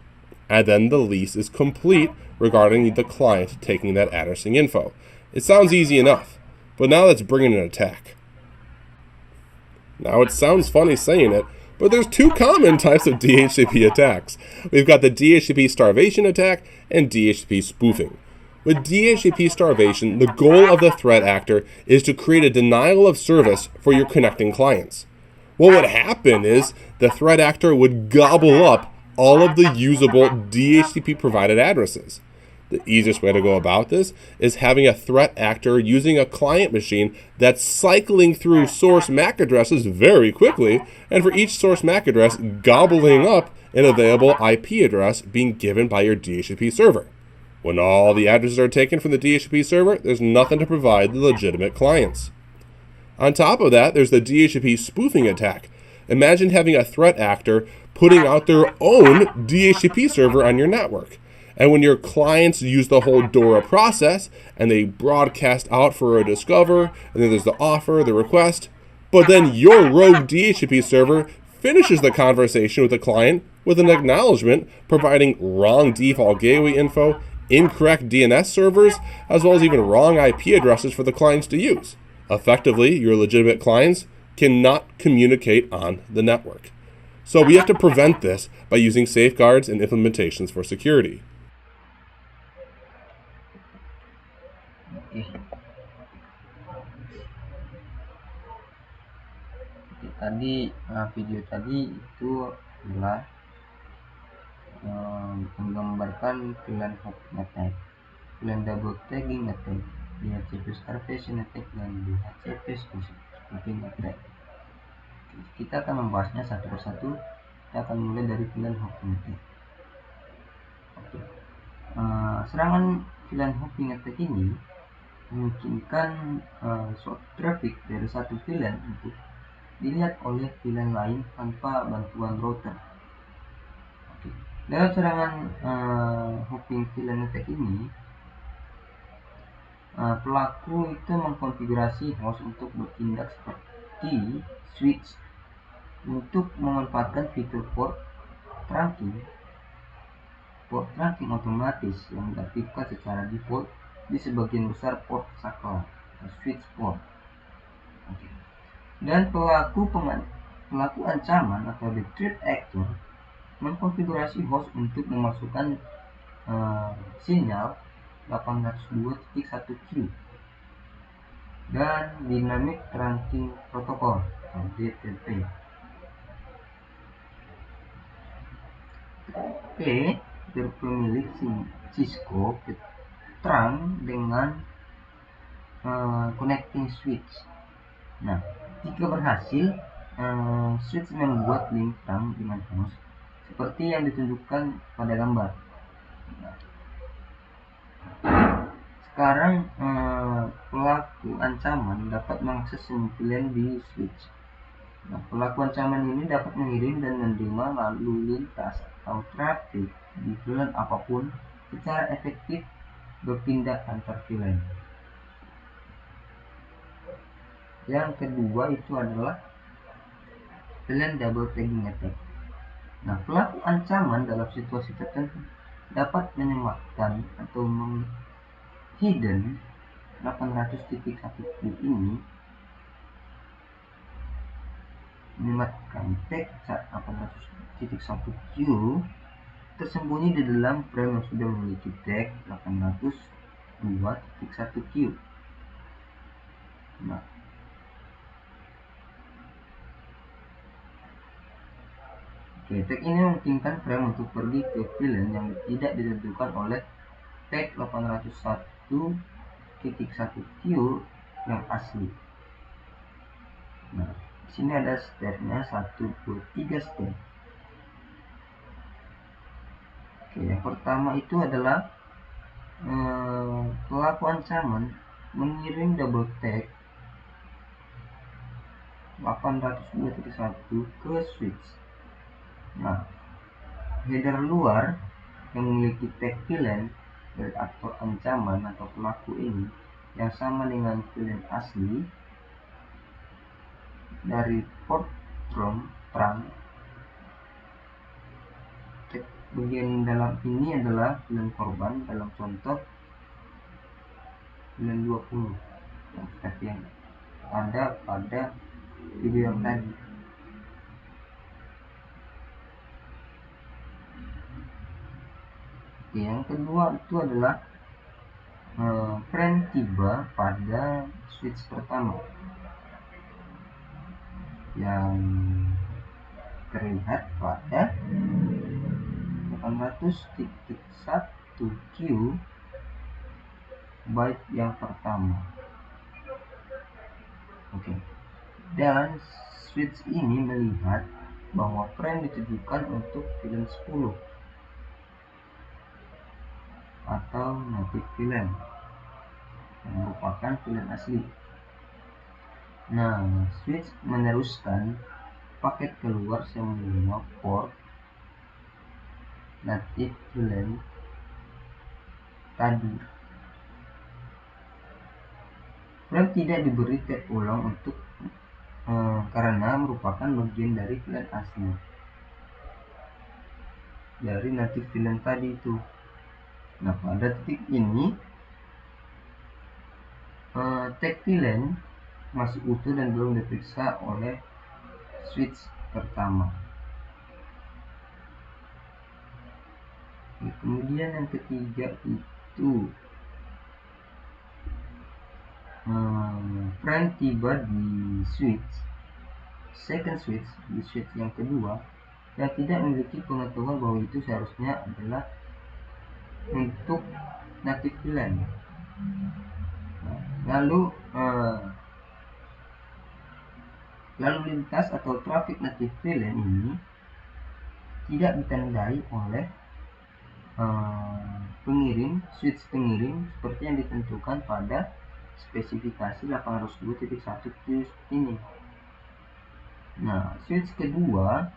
And then the lease is complete regarding the client taking that addressing info. It sounds easy enough, but now let's bring in an attack. Now it sounds funny saying it, but there's two common types of DHCP attacks. We've got the DHCP starvation attack and DHCP spoofing. With DHCP starvation, the goal of the threat actor is to create a denial of service for your connecting clients. What would happen is the threat actor would gobble up all of the usable DHCP provided addresses. The easiest way to go about this is having a threat actor using a client machine that's cycling through source MAC addresses very quickly, and for each source MAC address, gobbling up an available IP address being given by your DHCP server. When all the addresses are taken from the DHCP server, there's nothing to provide the legitimate clients. On top of that, there's the DHCP spoofing attack. Imagine having a threat actor putting out their own DHCP server on your network. And when your clients use the whole DORA process and they broadcast out for a discover, and then there's the offer, the request, but then your rogue DHCP server finishes the conversation with the client with an acknowledgement providing wrong default gateway info, incorrect DNS servers, as well as even wrong IP addresses for the clients to use. Effectively, your legitimate clients cannot communicate on the network. So we have to prevent this by using safeguards and implementations for security. Tadi video tadi itu adalah menggambarkan VLAN hopping attack, VLAN double tagging attack, DHCP starvation attack, dan DHCP spoofing attack. Kita akan membahasnya satu persatu. Kita akan mulai dari VLAN hopping attack. Serangan VLAN hopping attack ini memungkinkan suatu traffic dari satu VLAN untuk dilihat oleh VLAN lain tanpa bantuan router. Dalam serangan hopping VLAN attack ini, pelaku itu mengkonfigurasi host untuk bertindak seperti switch untuk memanfaatkan fitur port trunking otomatis yang diaktifkan secara default di sebagian besar port saklar atau switch port. Dan pelaku ancaman atau the threat actor mengkonfigurasi host untuk memasukkan sinyal 802.1q dan Dynamic Trunking Protocol atau DTP. P berpemilik Cisco trunk dengan connecting switch. Nah, jika berhasil, switch membuat link trunk dengan host seperti yang ditunjukkan pada gambar. Sekarang pelaku ancaman dapat mengakses semua VLAN di switch. Nah, pelaku ancaman ini dapat mengirim dan menerima lalu lintas atau traffic di VLAN apapun secara efektif berpindah antar VLAN. Yang kedua itu adalah VLAN double tagging attack. Nah, pelaku ancaman dalam situasi tertentu dapat menyematkan atau hidden 800.1q ini menyematkan tag 800.1q tersembunyi di dalam frame yang sudah memiliki tag 802.1q. Nah, tag ini memungkinkan frame untuk pergi ke VLAN yang tidak ditentukan oleh tag 801.1q yang asli. Nah, di sini ada stepnya 1 per 3 step. Yang pertama itu adalah pelaku ancaman mengirim double tag 802.1 ke switch. Nah, header luar yang memiliki tag VLAN dari aktor ancaman atau pelaku ini yang sama dengan VLAN asli dari port trunk. Bagian dalam ini adalah VLAN korban dalam contoh VLAN 20 yang seperti yang ada pada video yang tadi. Yang kedua itu adalah frame tiba pada switch pertama yang terlihat pada 800.1Q byte yang pertama. Dan switch ini melihat bahwa frame ditujukan untuk VLAN 10 atau native VLAN yang merupakan VLAN asli. Nah, switch meneruskan paket keluar semua port native VLAN tadi. Frame tidak diberi tag ulang untuk karena merupakan bagian dari VLAN asli dari native VLAN tadi itu. Nah, pada titik ini tag VLAN masih utuh dan belum diperiksa oleh switch pertama. Kemudian yang ketiga itu frame tiba di second switch, di switch yang kedua, yang tidak memiliki pengetahuan bahwa itu seharusnya adalah untuk native VLAN. Lalu lintas atau traffic native VLAN ini tidak ditandai oleh switch pengirim seperti yang ditentukan pada spesifikasi 802.1Q ini. Nah, switch kedua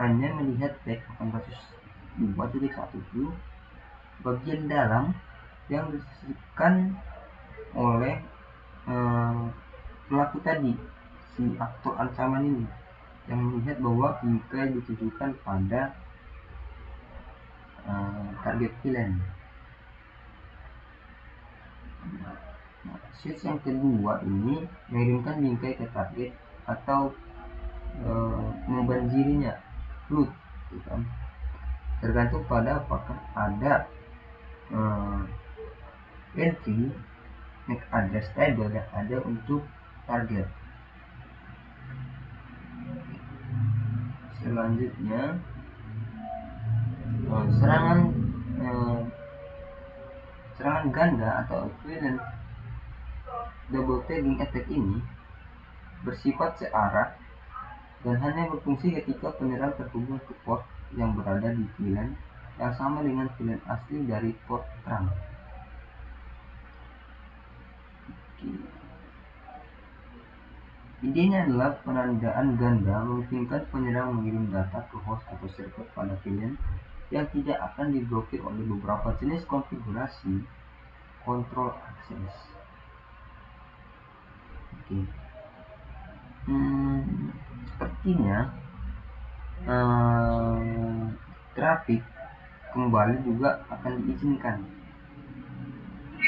hanya melihat tag 802.1Q bagian dalam yang disisipkan oleh pelaku tadi, si aktor ancaman ini, yang melihat bahwa jika ditujukan pada target VLAN. Nah, switch yang kedua ini mengirimkan bingkai ke target atau membanjirinya flood, tergantung pada apakah ada entry MAC address table yang ada untuk target. Selanjutnya serangan ganda atau equivalent double tagging attack ini bersifat searah dan hanya berfungsi ketika penyerang terhubung ke port yang berada di VLAN yang sama dengan VLAN asli dari port trunk. Idenya adalah penandaan ganda memungkinkan penyerang mengirim data ke host atau server pada VLAN yang tidak akan diblokir oleh beberapa jenis konfigurasi kontrol akses. Sepertinya traffic kembali juga akan diizinkan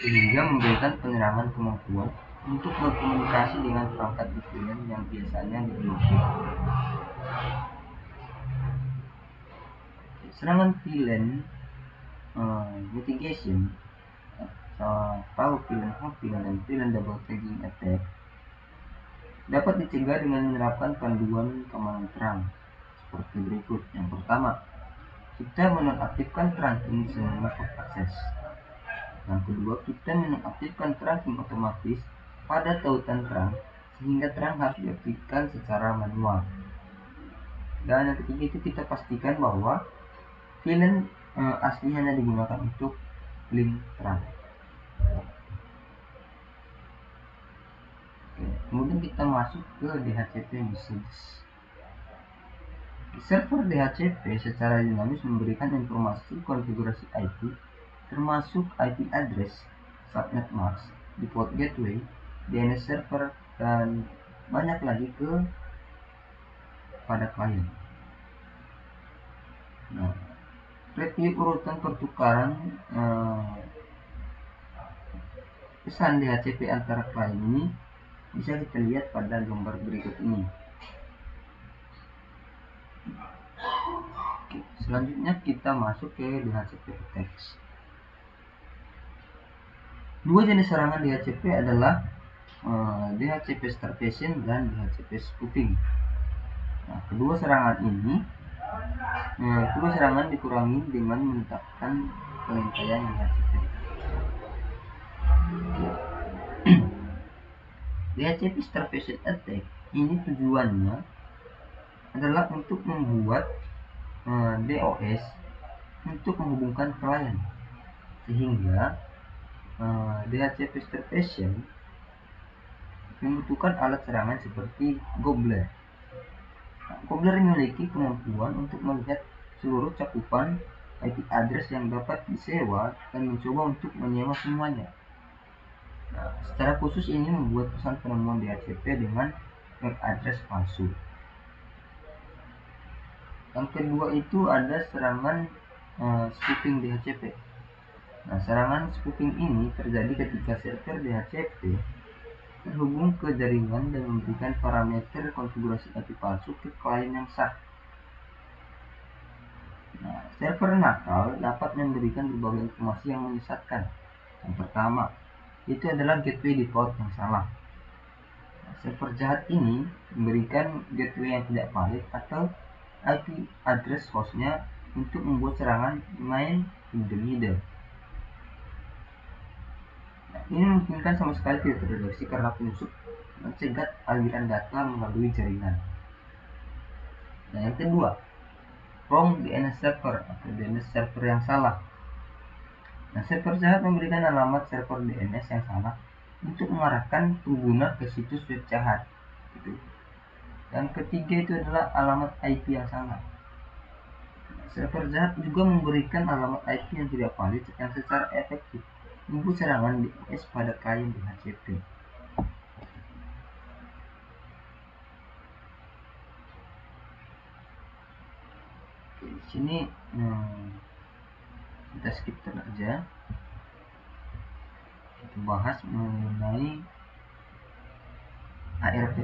sehingga memberikan penyerangan kemampuan untuk berkomunikasi dengan perangkat di VLAN yang biasanya diblokir. Serangan VLAN mitigation atau VLAN hopping dan VLAN double tagging attack dapat dicegah dengan menerapkan panduan keamanan terang seperti berikut. Yang pertama, kita menonaktifkan trunking semua port akses. Yang kedua, kita menonaktifkan trunking otomatis pada tautan terang sehingga terang harus diaktifkan secara manual. Dan yang ketiga itu kita pastikan bahwa VLAN asli hanya digunakan untuk link terang. Kemudian kita masuk ke DHCP messages. Server DHCP secara dinamis memberikan informasi konfigurasi IP, termasuk IP address, subnet mask, default gateway, DNS server, dan banyak lagi pada klien. Nah, review urutan pertukaran pesan DHCP antara klien ini bisa kita lihat pada gambar berikut ini. Oke, selanjutnya kita masuk ke DHCP attacks. Dua jenis serangan DHCP adalah DHCP starvation dan DHCP spoofing. Nah, kedua serangan dikurangi dengan menetapkan pengintaian DHCP. DHCP starvation attack ini tujuannya adalah untuk membuat DOS untuk menghubungkan klien, sehingga DHCP starvation membutuhkan alat serangan seperti Gobbler. Nah, Gobbler memiliki kemampuan untuk melihat seluruh cakupan IP address yang dapat disewa dan mencoba untuk menyewa semuanya. Nah, secara khusus ini membuat pesan penemuan DHCP dengan MAC address palsu. Yang kedua itu ada serangan spoofing DHCP. Nah, serangan spoofing ini terjadi ketika server DHCP terhubung ke jaringan dan memberikan parameter konfigurasi IP palsu ke klien yang sah. Nah, server nakal dapat memberikan berbagai informasi yang menyesatkan. Yang pertama, itu adalah gateway default yang salah. Nah, server jahat ini memberikan gateway yang tidak valid atau IP address hostnya untuk membuat serangan man in the middle. Nah, ini memungkinkan sama sekali tidak terdeteksi karena penyusup mencegat aliran data melalui jaringan. Nah, yang kedua, wrong DNS server atau DNS server yang salah. Nah, server jahat memberikan alamat server DNS yang salah untuk mengarahkan pengguna ke situs web jahat. Dan ketiga itu adalah alamat IP yang salah. Nah, server jahat juga memberikan alamat IP yang tidak valid yang secara efektif membuat serangan DNS pada klien DHCP. Oke, di sini kita skip aja. Kita bahas mengenai ARP.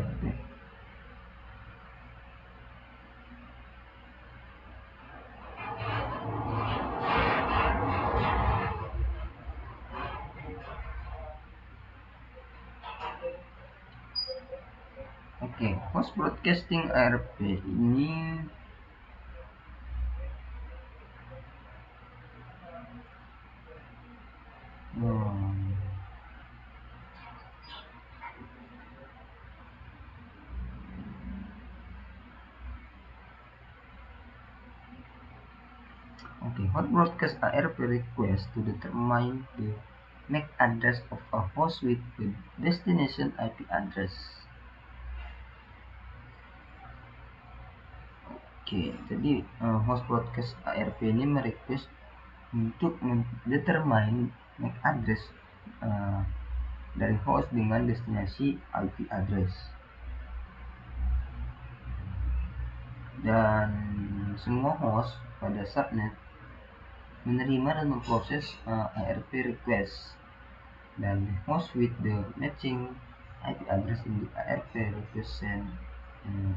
Oke, host broadcasting ARP ini hot broadcast ARP request to determine the MAC address of a host with the destination IP address. Oke, jadi host broadcast ARP ini merequest untuk mendetermine MAC address dari host dengan destinasi IP address. Dan semua host pada subnet menerima dan memproses ARP request, dan the host with the matching IP address in the ARP request send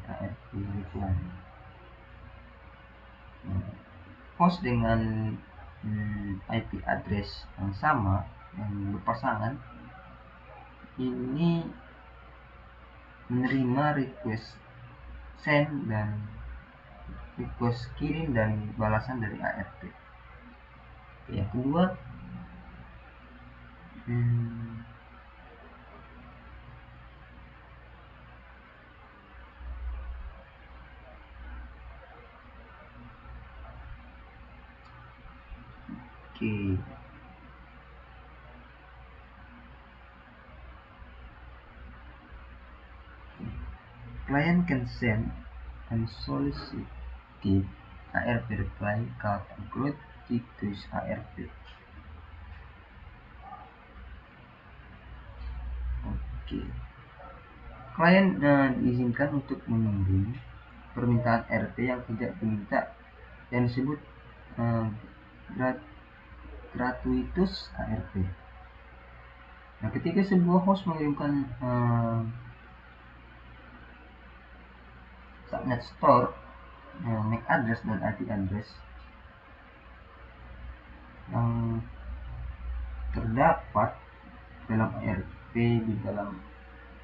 ARP reply. Host dengan IP address yang sama, yang berpasangan, ini menerima request send dan request kirim dan balasan dari ARP. Yang kedua, Oke. Client can send unsolicited ARP reply called include to ARP. Oke. Klien diizinkan untuk mengirim permintaan ARP yang tidak diminta yang disebut gratuitous ARP. Nah, ketika sebuah host mengirimkan subnet store, MAC address dan IP address yang terdapat dalam ARP di dalam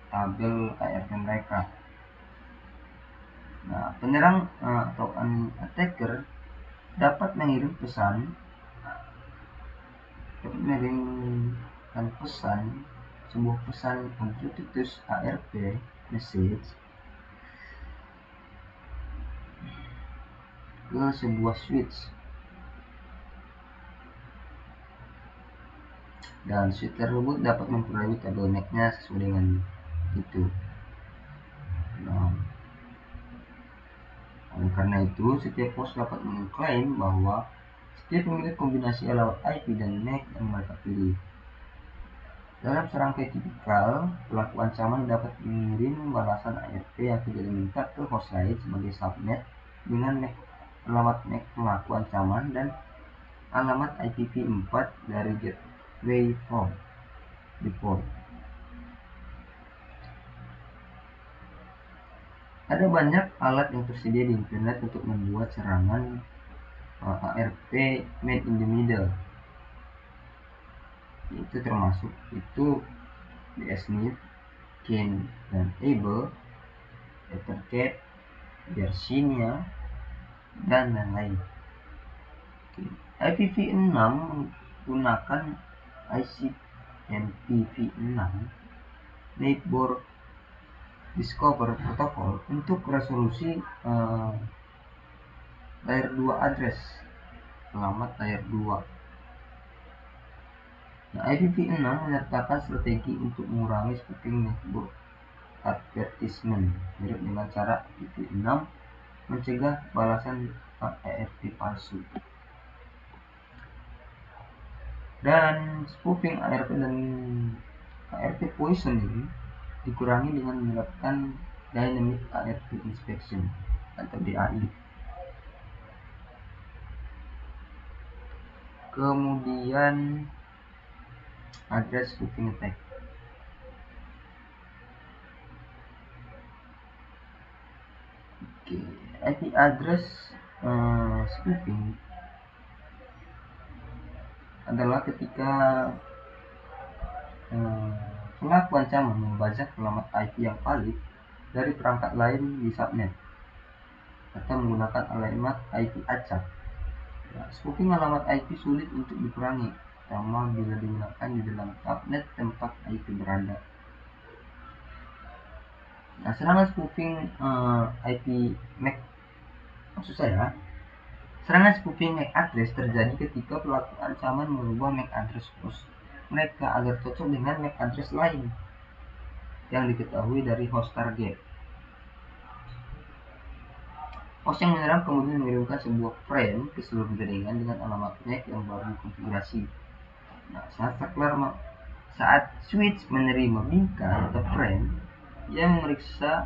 tabel ARP mereka. Nah, penyerang atau attacker dapat mengirimkan pesan, sebuah pesan gratuitous ARP message ke sebuah switch, dan switch tersebut dapat memperoleh tabel MAC-nya sesuai dengan itu. Nah, oleh karena itu, setiap host dapat mengklaim bahwa setiap memiliki kombinasi alamat IP dan MAC yang mereka pilih. Dalam serangkai tipikal, pelaku ancaman dapat mengirim balasan ARP yang tidak diminta ke host lain sebagai subnet dengan MAC, alamat MAC pelaku ancaman dan alamat IPv4 dari gateway port. Ada banyak alat yang tersedia di internet untuk membuat serangan ARP man in the middle. Itu termasuk DSNet, Ken dan Able, Ethercat, Yersinia, dan lain-lain. IPv6 menggunakan ICMPv6 Neighbor Discover Protocol untuk resolusi layer 2 address, alamat layer 2. Nah, IPv6 menyertakan strategi untuk mengurangi spoofing network advertisement, mirip dengan cara IPv6 mencegah balasan ARP palsu. Dan spoofing ARP dan ARP poisoning dikurangi dengan menerapkan Dynamic ARP Inspection atau DAI. Kemudian address spoofing attack. IP address spoofing adalah ketika pelaku ancaman membajak alamat IP yang valid dari perangkat lain di subnet atau menggunakan alamat IP acak. Nah, spoofing alamat IP sulit untuk dikurangi, terutama bila digunakan di dalam subnet tempat IP berada. Nah, serangan spoofing IP MAC, serangan spoofing MAC address terjadi ketika pelaku ancaman merubah MAC address host mereka agar cocok dengan MAC address lain yang diketahui dari host target. Host yang menyerang kemudian mengirimkan sebuah frame ke seluruh jaringan dengan alamat MAC yang baru dikonfigurasi. Nah, saat switch menerima bingkai atau frame yang memeriksa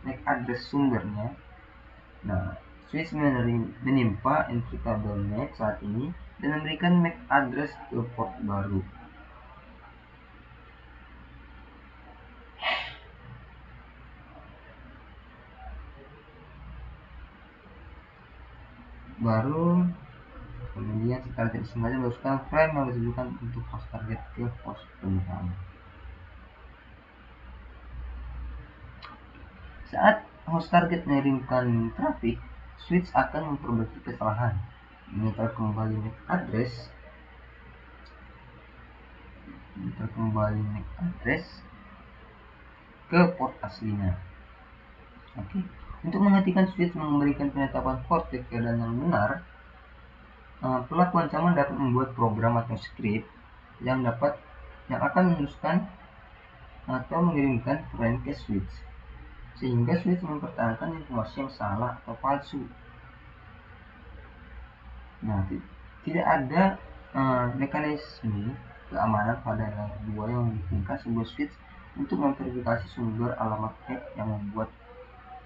MAC address sumbernya, nah, switch menimpa encryptable MAC saat ini dan memberikan MAC address ke port baru. Kemudian setelah tidak sengaja meneruskan frame yang ditujukan untuk host target ke host penyerang. Saat host target mengirimkan traffic, switch akan memperbaiki kesalahan, menyetor kembali MAC address ke port aslinya. Untuk menghentikan switch memberikan penetapan port ke keadaan yang benar, Pelaku ancaman dapat membuat program atau script yang akan meneruskan atau mengirimkan frame ke switch, sehingga switch mempertahankan informasi yang salah atau palsu. Nah, tidak ada mekanisme keamanan pada layer 2 yang memungkinkan sebuah switch untuk memverifikasi sumber alamat MAC yang membuat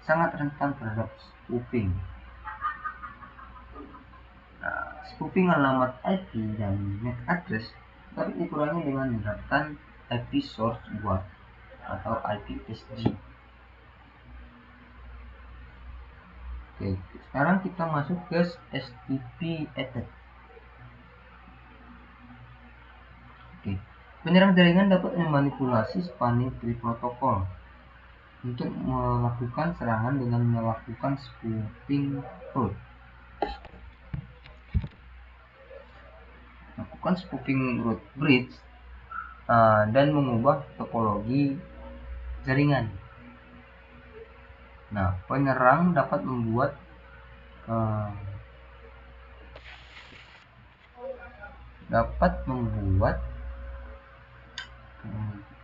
sangat rentan terhadap spoofing. Spoofing alamat IP dan MAC address dapat dikurangi dengan menerapkan IP source guard atau IPSG. Oke, sekarang kita masuk ke STP attack. Oke, penyerang jaringan dapat memanipulasi spanning tree protokol untuk melakukan serangan dengan melakukan spoofing root. Bridge dan mengubah topologi jaringan. Nah, penyerang dapat membuat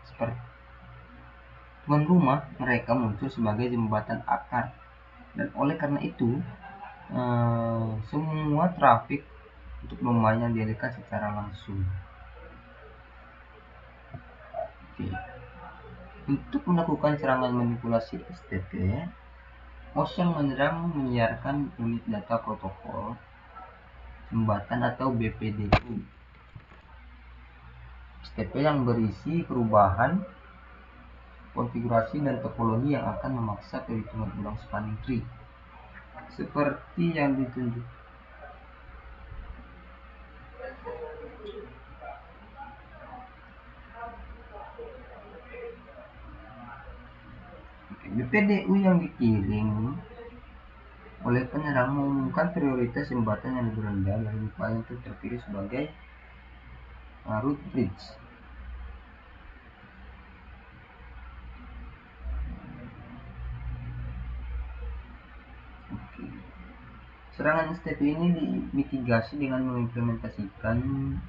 seperti tuan rumah mereka muncul sebagai jembatan akar, dan oleh karena itu semua trafik untuk domain yang dialihkan secara langsung. Oke. Untuk melakukan serangan manipulasi STP, Ocean menyerang menyiarkan unit data protokol jembatan atau BPDU STP yang berisi perubahan konfigurasi dan topologi yang akan memaksa perhitungan ulang spanning tree seperti yang ditunjuk. BPDU yang dikirim oleh penyerang mengumumkan prioritas jembatan yang lebih rendah dari upaya untuk terpilih sebagai root bridge. Serangan STP ini dimitigasi dengan mengimplementasikan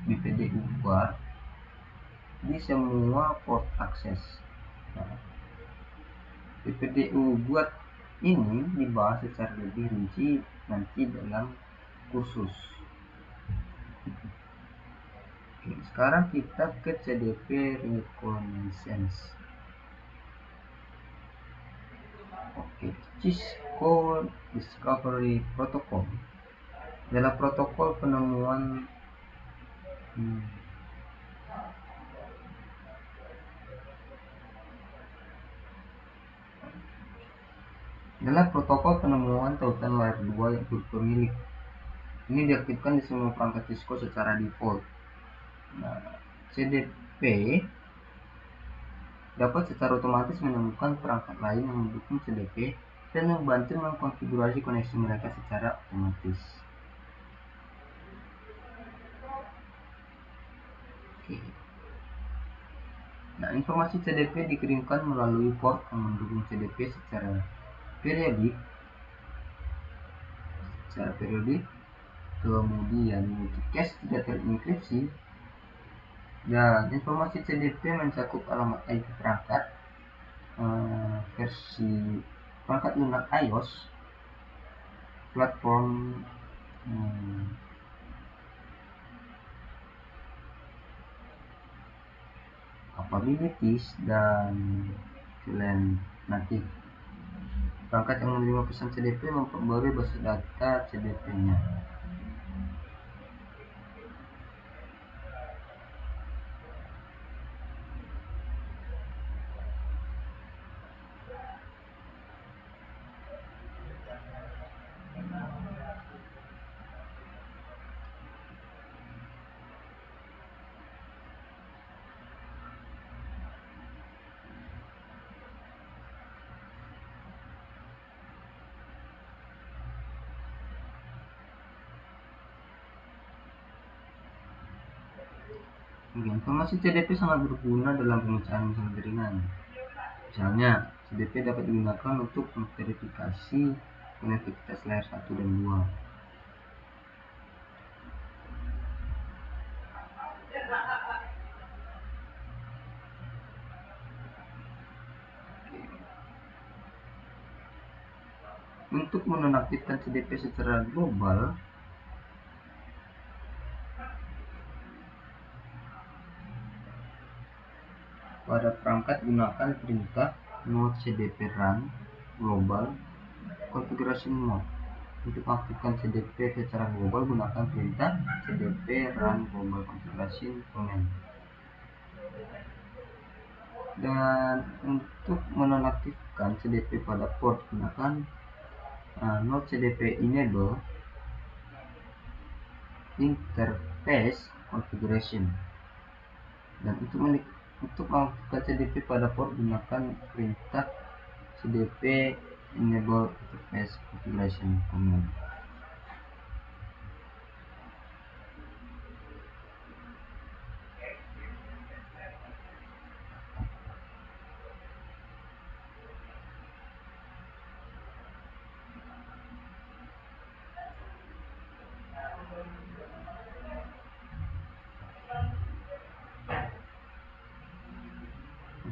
BPDU guard di semua port akses. BPDU guard ini dibahas secara lebih rinci nanti dalam kursus. Oke, sekarang kita ke CDP Reconnaissance. Oke, Cisco Discovery Protocol adalah protokol penemuan tautan layer 2 yang berpemilik. Ini diaktifkan di semua perangkat Cisco secara default. Nah, CDP dapat secara otomatis menemukan perangkat lain yang mendukung CDP dan membantu mengkonfigurasi koneksi mereka secara otomatis. Oke. Nah, informasi CDP dikirimkan melalui port yang mendukung CDP secara periodik, kemudian multicast tidak terenkripsi, dan informasi CDP mencakup alamat IP perangkat, versi perangkat lunak iOS, platform capabilities, dan client natif. Perangkat yang menerima pesan CDP memperbarui basis data CDP-nya. Informasi CDP sangat berguna dalam pemecahan masalah jaringan. Misalnya, CDP dapat digunakan untuk memverifikasi konektivitas layer 1 dan 2. Untuk menonaktifkan CDP secara global, pada perangkat gunakan perintah node cdp run global configuration mode. Untuk mengaktifkan CDP secara global, gunakan perintah cdp run global configuration command. Dan untuk menonaktifkan CDP pada port, gunakan node cdp enable interface configuration. Dan untuk mengaktifkan CDP pada port, gunakan perintah cdp enable interface configuration command.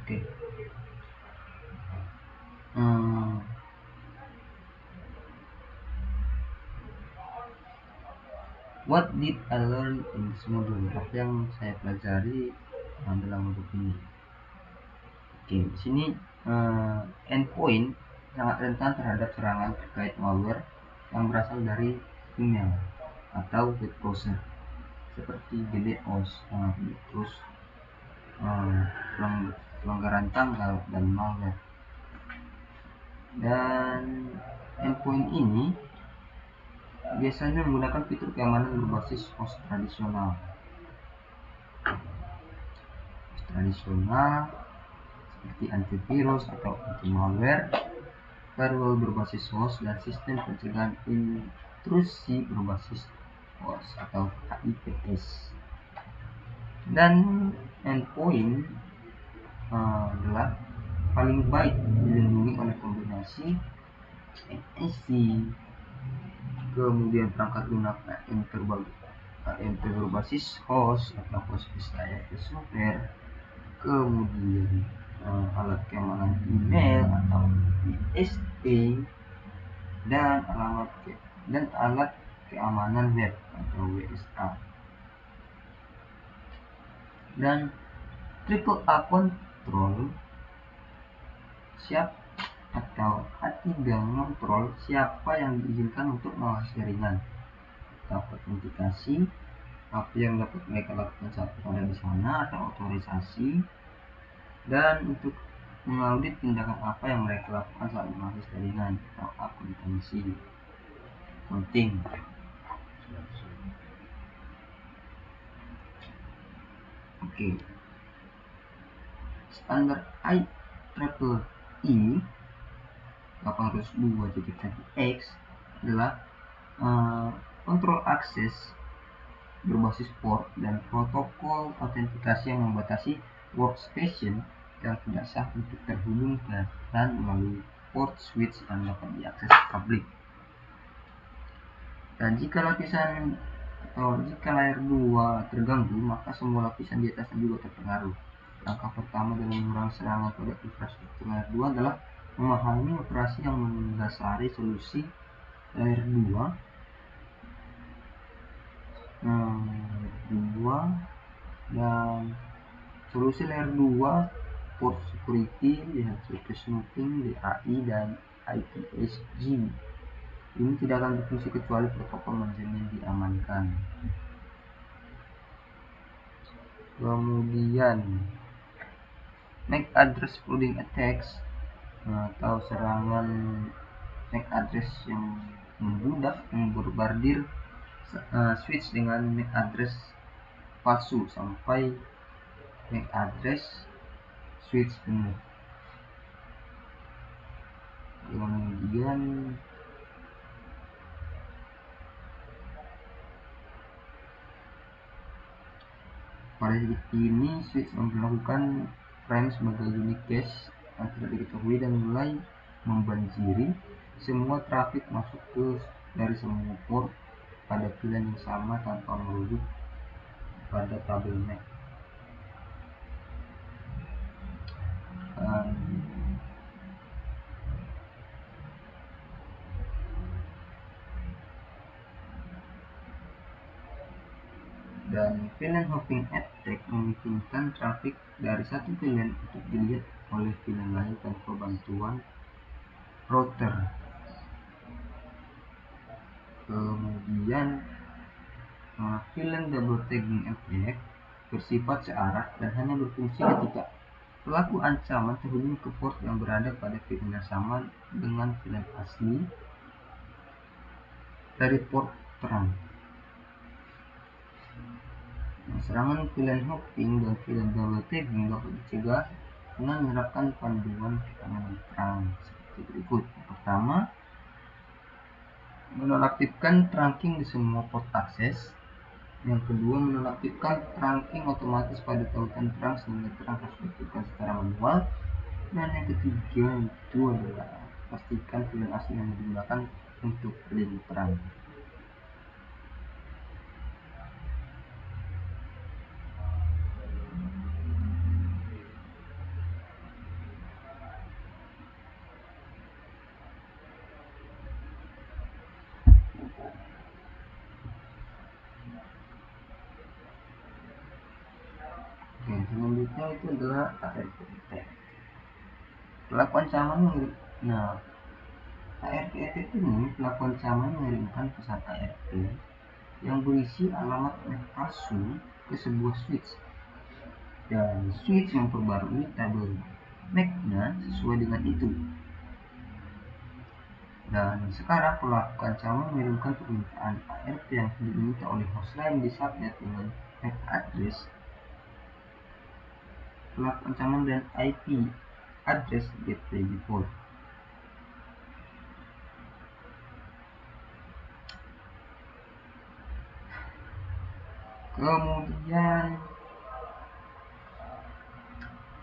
Oke. What did I learn in this module? Apa yang saya pelajari dalam modul ini? Oke, di sini endpoint sangat rentan terhadap serangan terkait malware yang berasal dari email atau web browser seperti DDoS, terus pelanggaran tanggal dan malware. Dan endpoint ini biasanya menggunakan fitur keamanan berbasis host tradisional seperti antivirus atau anti-malware, firewall berbasis host, dan sistem pencegahan intrusi berbasis host atau HIPS. Dan endpoint adalah paling baik dilindungi oleh kombinasi NSC, kemudian perangkat lunak MP berbasis host atau host PCI software, kemudian alat keamanan email atau ISP, dan alat keamanan web atau WSA. Dan triple A control mengontrol siapa yang diizinkan untuk mengakses jaringan atau autentikasi, apa yang dapat mereka lakukan saat berada di sana atau otorisasi, dan untuk mengaudit tindakan apa yang mereka lakukan saat mengakses jaringan atau akuntansi penting. Oke. Standar IEEE 802.1x adalah kontrol akses berbasis port dan protokol autentikasi yang membatasi workstation yang tidak sah untuk terhubung dan melalui port switch yang dapat diakses publik. Dan jika layer 2 terganggu, maka semua lapisan di atasnya juga terpengaruh. Langkah pertama dalam mengurangi serangan pada infrastruktur layer 2 adalah memahami operasi yang mendasari solusi layer 2 dan solusi layer 2 port security, DHCP snooping, DAI, dan IPSG. Ini tidak akan berfungsi kecuali protokol manajemen diamankan. Kemudian MAC address flooding attacks atau serangan MAC address yang memborbardir switch dengan MAC address palsu sampai MAC address switch penuh. Kemudian pada titik ini switch memperlakukan frame sebagai unique cache yang tidak diketahui dan mulai membanjiri semua trafik masuk dari semua port pada pilihan yang sama tanpa merujuk pada tabel MAC. Dan VLAN hopping attack memungkinkan trafik dari satu VLAN untuk dilihat oleh VLAN lain tanpa bantuan router. Kemudian VLAN double tagging attack bersifat searah dan hanya berfungsi ketika pelaku ancaman terhubung ke port yang berada pada VLAN yang sama dengan VLAN asli dari port terang. Serangan VLAN hopping dan VLAN double tagging dapat dicegah dengan menerapkan panduan keamanan terang seperti berikut. Yang pertama, menonaktifkan trunking di semua port akses. Yang kedua, menonaktifkan trunking otomatis pada tautan terang sehingga terang harus diaktifkan secara manual. Dan yang ketiga itu adalah pastikan VLAN asli yang digunakan untuk link terang. Selanjutnya itu adalah ARP attack. Pelaku ancaman ARP attack ini pelaku ancaman mengirimkan pesan ARP yang berisi alamat MAC palsu ke sebuah switch, dan switch memperbarui tabel MAC-nya sesuai dengan itu. Dan sekarang pelaku ancaman mengirimkan permintaan ARP yang diminta oleh host lain di subnet dengan MAC address pelaku ancaman dan IP address gateway default. Kemudian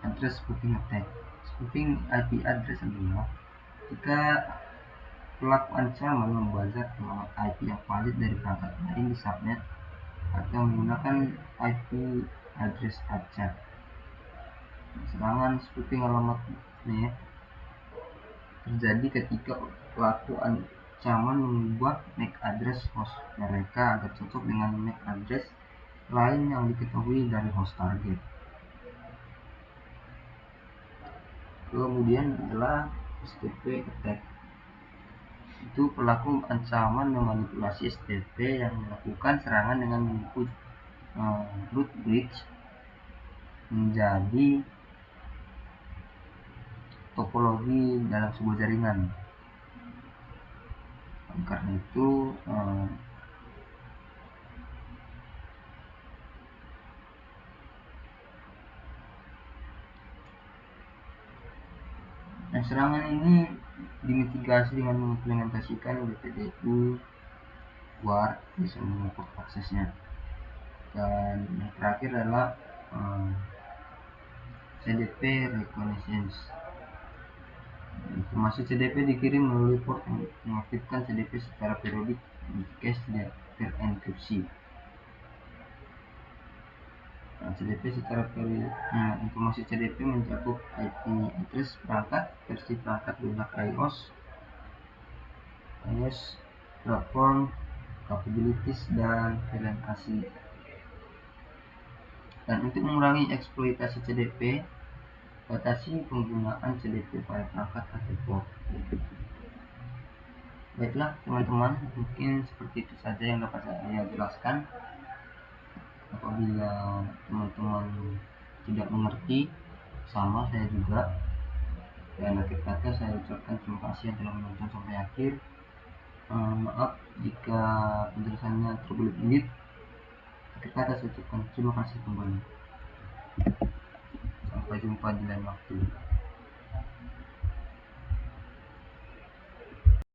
address spoofing attack. Spoofing IP address adalah jika pelaku ancaman membajak alamat IP yang valid dari perangkat lain di subnet atau menggunakan IP address acak. Serangan spoofing alamat NAT terjadi ketika pelaku ancaman mengubah MAC address host mereka agar cocok dengan MAC address lain yang diketahui dari host target. Kemudian adalah STP attack. Itu pelaku ancaman memanipulasi STP yang melakukan serangan dengan menipu root bridge menjadi topologi dalam sebuah jaringan. Karena itu serangan ini dimitigasi dengan mengimplementasikan BPDU guard di semua port aksesnya. Dan yang terakhir adalah CDP reconnaissance. Informasi CDP dikirim melalui port yang mengaktifkan CDP secara periodik di cache terenkripsi. CDP secara informasi CDP mencakup IP address perangkat, versi perangkat lunak iOS, platform, capabilities, dan VLAN asli. Dan untuk mengurangi eksploitasi CDP, batasi penggunaan CDP pada perangkat atau port. Baiklah teman-teman, mungkin seperti itu saja yang dapat saya jelaskan. Apabila teman-teman tidak mengerti, sama saya juga. Dan akhir kata saya ucapkan terima kasih yang telah menonton sampai akhir. Maaf jika penjelasannya terbelit-belit. Akhir kata saya ucapkan terima kasih kembali. Sampai jumpa di lain waktu.